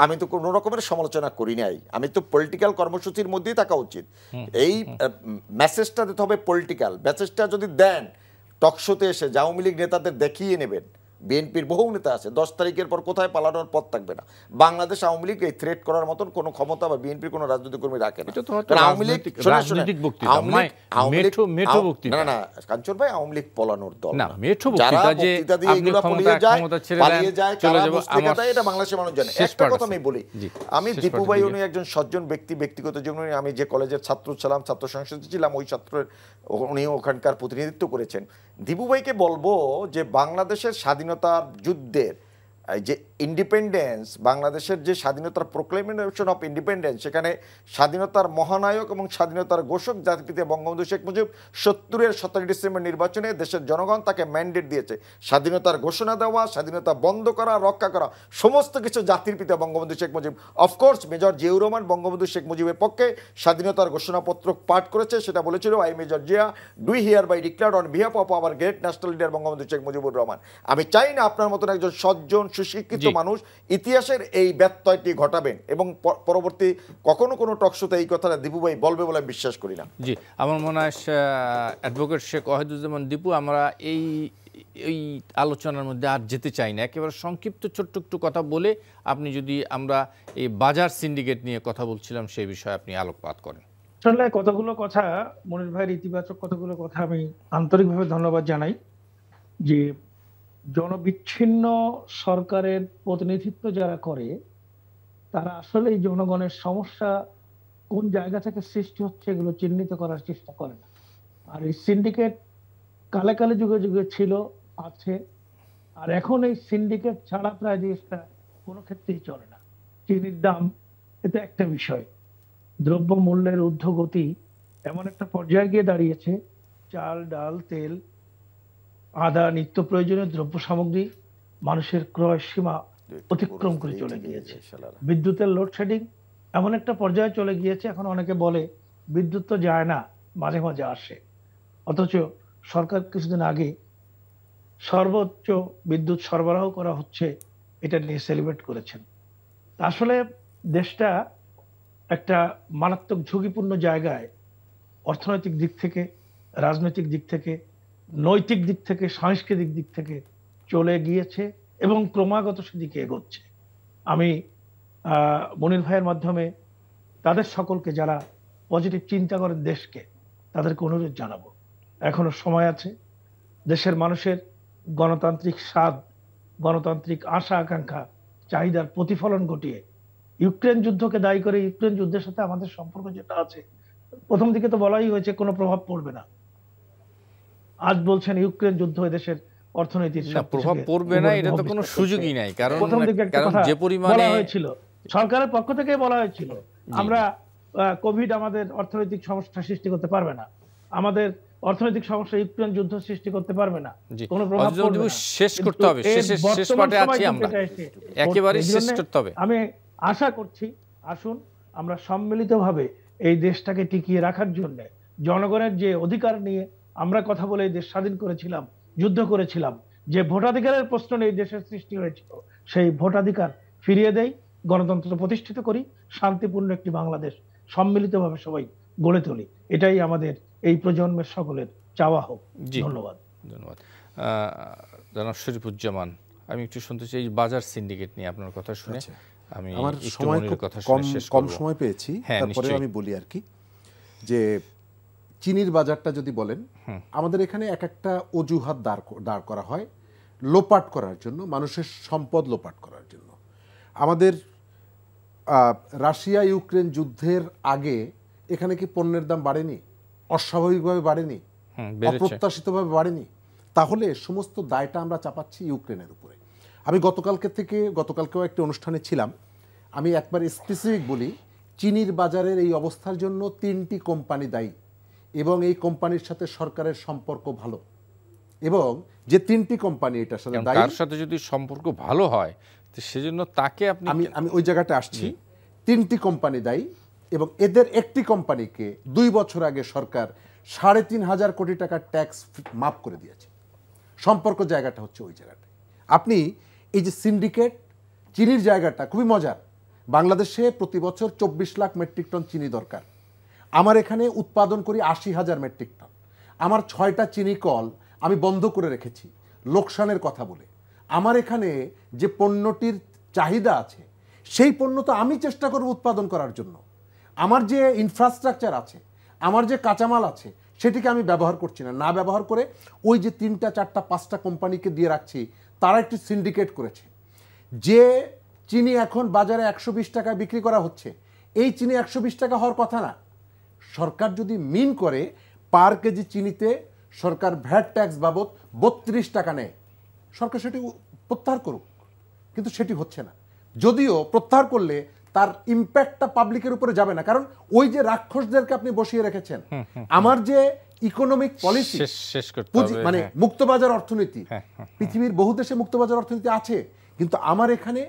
আমি তো কোনো রকমের সমালোচনা করি নাই। আমি তো পলিটিক্যাল কর্মসূচির মধ্যেই থাকা উচিত। এই মেসেজটা দিতে হবে পলিটিক্যাল মেসেজটা যদি দেন টকশোতে এসে আওয়ামী লীগ নেতাদের দেখিয়ে নেবেন। বিএনপির বহু নেতা আছে 10 তারিখের পর কোথায় পালানোর পথ থাকবে না। বাংলাদেশ আওয়ামী লীগ এই থ্রেট করার মতন কোনো ক্ষমতা বা বিএনপির কোনো রাজনৈতিক কর্মী রাখে না। আওয়ামী লীগ না না কাঞ্চন ভাই, আওয়ামী লীগ পলানোর দল না। যারা বক্তৃতা দিয়ে এগুলো পালিয়ে যায় এটা বাংলাদেশের মানুষ জানে। একটা কথা আমি বলি, আমি দীপু ভাই উনি একজন সজ্জন ব্যক্তি, ব্যক্তিগত জীবনে আমি যে কলেজের ছাত্র ছিলাম, ছাত্র সংসদে ছিলাম, ওই ছাত্রের উনি ওখানকার প্রতিনিধিত্ব করেছেন। দীপু ভাইকে বলবো যে বাংলাদেশের স্বাধীনতার যুদ্ধের যে ইন্ডিপেন্ডেন্স, বাংলাদেশের যে স্বাধীনতার প্রোক্লেমেশন অফ ইন্ডিপেন্ডেন্স, সেখানে স্বাধীনতার মহানায়ক এবং স্বাধীনতার ঘোষক জাতিপিতা বঙ্গবন্ধু শেখ মুজিব 70-এর 17 ডিসেম্বর নির্বাচনে দেশের জনগণ তাকে ম্যান্ডেট দিয়েছে স্বাধীনতার ঘোষণা দেওয়া, স্বাধীনতা বন্ধ করা, রক্ষা করা, সমস্ত কিছু জাতির পিতা বঙ্গবন্ধু শেখ মুজিব। অফকোর্স মেজর জিয়াউর রহমান বঙ্গবন্ধু শেখ মুজিবের পক্ষে স্বাধীনতার ঘোষণাপত্র পাঠ করেছে। সেটা বলেছিল, I major Zia do hereby declare on behalf of our great national leader Bangabandhu Sheikh Mujibur Rahman. আমি চাই না আপনার মতন একজন সজ্জন সুশিক্ষিত মানুষ ইতিহাসের এই ব্যত্যয়টি ঘটাবেন এবং পরবর্তী কখনো কোনো টকশোতে এই কথাটা দীপু ভাই বলবে বলে আমি বিশ্বাস করি না। জি, আমার মনে হয় অ্যাডভোকেট শেখ ওয়াহিদুজ্জামান দীপু, আমরা এই আলোচনার মধ্যে আর যেতে চাই না। একেবারে সংক্ষিপ্ত ছোট্ট একটু কথা বলে আপনি যদি আমরা এই বাজার সিন্ডিকেট নিয়ে কথা বলছিলাম সেই বিষয়ে আপনি আলোকপাত করেন। আসলে কতগুলো কথা, মনির ভাইয়ের ইতিবাচক কতগুলো কথা আমি আন্তরিকভাবে ধন্যবাদ জানাই। যে জনবিচ্ছিন্ন সরকারের প্রতিনিধিত্ব যারা করে তারা আসলে এই জনগণের সমস্যা কোন জায়গা থেকে সৃষ্টি হচ্ছে এগুলো চিহ্নিত করার চেষ্টা করে না। আর এই সিন্ডিকেট কালে কালে যুগে যুগে ছিল, আছে, আর এখন এই সিন্ডিকেট ছাড়া প্রায় জিনিসটা কোনো ক্ষেত্রেই চলে না। চিনির দাম এটা একটা বিষয়, দ্রব্য মূল্যের ঊর্ধ্বগতি এমন একটা পর্যায়ে গিয়ে দাঁড়িয়েছে, চাল ডাল তেল আদা নিত্য প্রয়োজনীয় দ্রব্য সামগ্রী মানুষের ক্রয় সীমা অতিক্রম করে চলে গিয়েছে। বিদ্যুতের লোডশেডিং এমন একটা পর্যায়ে চলে গিয়েছে, এখন অনেকে বলে বিদ্যুৎ তো যায় না, মাঝে মাঝে আসে, অথচ সরকার কিছুদিন আগে সর্বোচ্চ বিদ্যুৎ সরবরাহ করা হচ্ছে এটা নিয়ে সেলিব্রেট করেছেন। আসলে দেশটা একটা মারাত্মক ঝুঁকিপূর্ণ জায়গায় অর্থনৈতিক দিক থেকে, রাজনৈতিক দিক থেকে, নৈতিক দিক থেকে, সাংস্কৃতিক দিক থেকে চলে গিয়েছে এবং ক্রমাগত সেদিকে এগোচ্ছে। আমি মনির ভাইয়ের মাধ্যমে তাদের সকলকে যারা পজিটিভ চিন্তা করেন দেশকে, তাদেরকে অনুরোধ জানাবো, এখনো সময় আছে। দেশের মানুষের গণতান্ত্রিক স্বাদ, গণতান্ত্রিক আশা আকাঙ্ক্ষা, চাহিদার প্রতিফলন ঘটিয়ে ইউক্রেন যুদ্ধকে দায়ী করে, ইউক্রেন যুদ্ধের সাথে আমাদের সম্পর্ক যেটা আছে, প্রথম দিকে তো বলাই হয়েছে কোনো প্রভাব পড়বে না। আজ বলছেন ইউক্রেন যুদ্ধ দেশের অর্থনীতির প্রভাব পড়বে না, এটা তো কোনো সুযোগই নাই। কারণ প্রথম দিকে একটা কথা যে পরিমাণে বলা হয়েছিল, সরকারের পক্ষ থেকে বলা হয়েছিল, আমরা কোভিড আমাদের অর্থনৈতিক সমস্যা সৃষ্টি করতে পারবে না, আমাদের অর্থনৈতিক সমস্যা ইউক্রেন যুদ্ধ সৃষ্টি করতে পারবে না, কোনো প্রভাব পড়বে না। শেষ করতে হবে, শেষ পার্টে আছি আমরা, একেবারে শেষ করতে হবে। আমি আশা করছি, আসুন আমরা সম্মিলিতভাবে এই দেশটাকে টিকিয়ে রাখার জন্য, জনগণের যে অধিকার নিয়ে আমরা কথা বলে এই দেশ স্বাধীন করেছিলাম, যুদ্ধ করেছিলাম, যে ভোটাধিকারের প্রশ্ন নিয়ে এই দেশের সৃষ্টি হয়েছিল, সেই ভোটাধিকার ফিরিয়ে দেই, গণতন্ত্র প্রতিষ্ঠিত করি, শান্তিপূর্ণ একটি বাংলাদেশ সম্মিলিতভাবে সবাই গড়ে তুলি। এটাই আমাদের এই প্রজন্মের সকলের চাওয়া হোক। ধন্যবাদ। ধন্যবাদ জনাব শরীফুজ্জামান। আমি একটু শুনতে চাই বাজার সিন্ডিকেট নিয়ে আপনার কথা শুনে। আমি আমার সময় কম সময় পেয়েছি, তারপরে আমি বলি আর কি, যে চিনির বাজারটা যদি বলেন, আমাদের এখানে এক একটা অজুহাত দাঁড় করা হয় লোপাট করার জন্য, মানুষের সম্পদ লোপাট করার জন্য। আমাদের রাশিয়া ইউক্রেন যুদ্ধের আগে এখানে কি পণ্যের দাম বাড়েনি? অস্বাভাবিকভাবে বাড়েনি, অপ্রত্যাশিতভাবে বাড়েনি। তাহলে সমস্ত দায়টা আমরা চাপাচ্ছি ইউক্রেনের উপরে। আমি গতকালকেও একটি অনুষ্ঠানে ছিলাম, আমি একবার স্পেসিফিক বলি, চিনির বাজারের এই অবস্থার জন্য 3টি কোম্পানি দায়ী এবং এই কোম্পানির সাথে সরকারের সম্পর্ক ভালো, এবং যে 3টি কোম্পানি এটার সাথে দায়ী, তার সাথে যদি সম্পর্ক ভালো হয় তো সেজন্য তাকে আমি ওই জায়গাটা আসছি। 3টি কোম্পানি দায়ী এবং এদের একটি কোম্পানিকে 2 বছর আগে সরকার 3,500 কোটি টাকার ট্যাক্স মাফ করে দিয়েছে। সম্পর্ক জায়গাটা হচ্ছে ওই জায়গাটা। আপনি এই যে সিন্ডিকেট চিনির জায়গাটা খুবই মজার। বাংলাদেশে প্রতি বছর 24 লাখ মেট্রিক টন চিনি দরকার, আমার এখানে উৎপাদন করি 80,000 মেট্রিক টন। আমার 6টা চিনি কল আমি বন্ধ করে রেখেছি লোকসানের কথা বলে। আমার এখানে যে পণ্যটির চাহিদা আছে সেই পণ্য তো আমি চেষ্টা করব উৎপাদন করার জন্য। আমার যে ইনফ্রাস্ট্রাকচার আছে, আমার যে কাঁচামাল আছে, সেটিকে আমি ব্যবহার করছি না, ব্যবহার করে ওই যে 3টা 4টা 5টা কোম্পানিকে দিয়ে রাখছি, তারা একটি সিন্ডিকেট করেছে। যে চিনি এখন বাজারে 120 টাকায় বিক্রি করা হচ্ছে, এই চিনি 120 টাকা হওয়ার কথা না। সরকার যদি মিন করে পার কেজি চিনিতে সরকার ভ্যাট ট্যাক্স বাবদ 32 টাকা নেয়, সরকার সেটি প্রত্যাহার করুক, কিন্তু সেটি হচ্ছে না। যদিও প্রত্যাহার করলে তার ইম্প্যাক্টটা পাবলিকের উপরে যাবে না, কারণ ওই যে রাক্ষসদেরকে আপনি বসিয়ে রেখেছেন। আমার যে ইকোনমিক পলিসি মানে মুক্তবাজার অর্থনীতি, পৃথিবীর বহু দেশে মুক্তবাজার অর্থনীতি আছে, কিন্তু আমার এখানে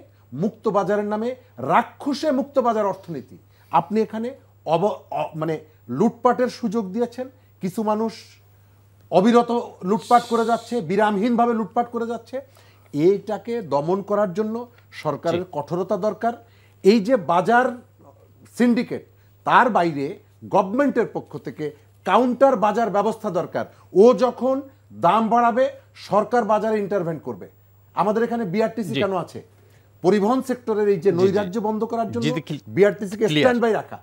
মুক্তবাজারের নামে রাক্ষসে মুক্তবাজার অর্থনীতি। আপনি এখানে মানে লুটপাটের সুযোগ দিয়েছেন, কিছু মানুষ অবিরত লুটপাট করে যাচ্ছে, বিরামহীনভাবে লুটপাট করে যাচ্ছে। এইটাকে দমন করার জন্য সরকারের কঠোরতা দরকার। এই যে বাজার সিন্ডিকেট, তার বাইরে গভর্নমেন্টের পক্ষ থেকে কাউন্টার বাজার ব্যবস্থা দরকার। ও যখন দাম বাড়াবে সরকার বাজারে ইন্টারভেন করবে। আমাদের এখানে বিআরটিসি কেন আছে? পরিবহন সেক্টরের এই যে নৈরাজ্য বন্ধ করার জন্য বিআরটিসিকে স্ট্যান্ড বাই রাখা।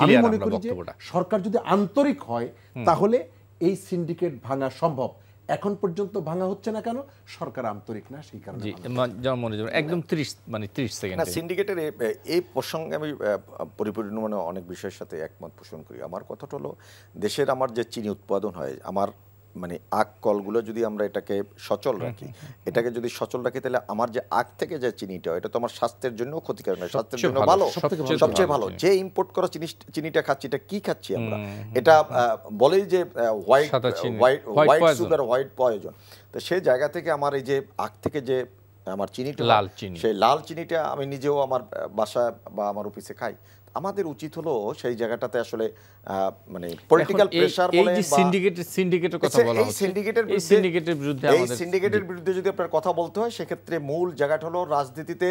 আমি মনে করি যে সরকার যদি আন্তরিক হয় তাহলে এই সিন্ডিকেট ভাঙা সম্ভব। এখন পর্যন্ত ভাঙা হচ্ছে না কেন? সরকার আন্তরিক না, সেই কারণে। একদম 30 সেকেন্ড। সিন্ডিকেটের এই প্রসঙ্গে আমি পরিপূর্ণ অনেক বিষয়ের সাথে একমত পোষণ করি। আমার কথাটা হলো, দেশের আমার যে চিনি উৎপাদন হয়, আমার মানে আখ কলগুলো যদি আমরা এটাকে সচল রাখি, তাহলে আমার যে আখ থেকে যে চিনিটা, এটা তো আমার স্বাস্থ্যের জন্য ক্ষতিকারক নয়, স্বাস্থ্যের জন্য ভালো, সবচেয়ে ভালো। যে ইম্পোর্ট করা চিনিটা খাচ্ছি, এটা কি খাচ্ছি আমরা? এটা বলেই যে হোয়াইট সুগার, হোয়াইট পয়জন। তো সেই জায়গা থেকে আমার এই যে আখ থেকে যে আমার চিনিটা লাল চিনি। সেই লাল চিনিটা আমি নিজেও আমার বাসায় বা আমার অফিসে খাই। আমাদের উচিত হলো সেই জায়গাটাতে আসলে মানে পলিটিক্যাল প্রেসার এই বলে যে সিন্ডিকেটের কথা বলা এই হচ্ছে, সিন্ডিকেটের এই সিন্ডিকেটের বিরুদ্ধে এই আমাদের সিন্ডিকেটের বিরুদ্ধে যদি আপনার কথা বলতে হয় সেক্ষেত্রে মূল জায়গাটা হলো রাজনীতিতে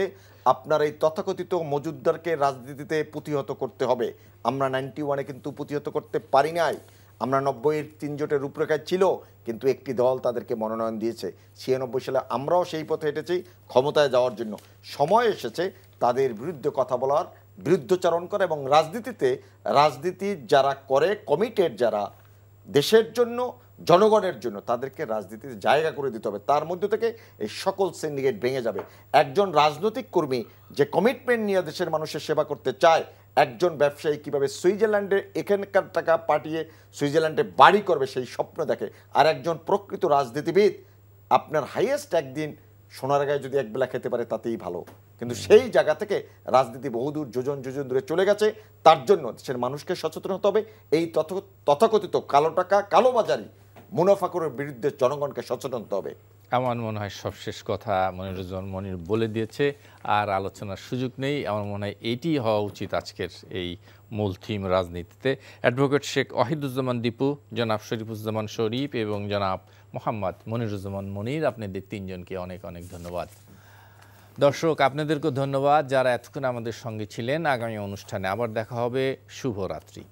আপনার এই তথাকথিত মজুদদারকে রাজনীতিতে প্রতিহত করতে হবে। আমরা 91-এ কিন্তু প্রতিহত করতে পারি নাই। আমরা 90-এর 3 জোটের রূপরেখায় ছিল, কিন্তু একটি দল তাদেরকে মনোনয়ন দিয়েছে। 96 সালে আমরাও সেই পথে হেঁটেছি ক্ষমতায় যাওয়ার জন্য। সময় এসেছে তাদের বিরুদ্ধে কথা বলার, বিরুদ্ধচারণ করা, এবং রাজনীতি যারা করে, কমিটেড যারা দেশের জন্য, জনগণের জন্য, তাদেরকে রাজনীতিতে জায়গা করে দিতে হবে। তার মধ্যে থেকে এই সকল সিন্ডিকেট ভেঙে যাবে। একজন রাজনৈতিক কর্মী যে কমিটমেন্ট নিয়ে দেশের মানুষের সেবা করতে চায়, একজন ব্যবসায়ী কিভাবে সুইজারল্যান্ডে এখানকার টাকা পাঠিয়ে সুইজারল্যান্ডে বাড়ি করবে সেই স্বপ্ন দেখে, আর একজন প্রকৃত রাজনীতিবিদ আপনার হাইয়েস্ট একদিন সোনারগাঁয়ে যদি একবেলা খেতে পারে তাতেই ভালো। কিন্তু সেই জায়গা থেকে রাজনীতি বহুদূর যোজন দূরে চলে গেছে। তার জন্য দেশের মানুষকে সচেতন হতে হবে। এই তথাকথিত কালো টাকা, কালোবাজারি, মুনাফাখোরের বিরুদ্ধে জনগণকে সচেতন হতে হবে। আমার মনে হয় সবশেষ কথা মনিরুজ্জামান মনির বলে দিয়েছে, আর আলোচনার সুযোগ নেই। আমার মনে হয় এইটি হওয়া উচিত আজকের এই মূল থিম রাজনীতিতে। অ্যাডভোকেট শেখ ওয়াহিদুজ্জামান দীপু, জনাব শরীফুজ্জামান শরীফ এবং জনাব মোহাম্মদ মনিরুজ্জামান মনির, আপনাদের তিনজনকে অনেক অনেক ধন্যবাদ। দর্শক, আপনাদেরকেও ধন্যবাদ যারা এতক্ষণ আমাদের সঙ্গে ছিলেন। আগামী অনুষ্ঠানে আবার দেখা হবে। শুভরাত্রি।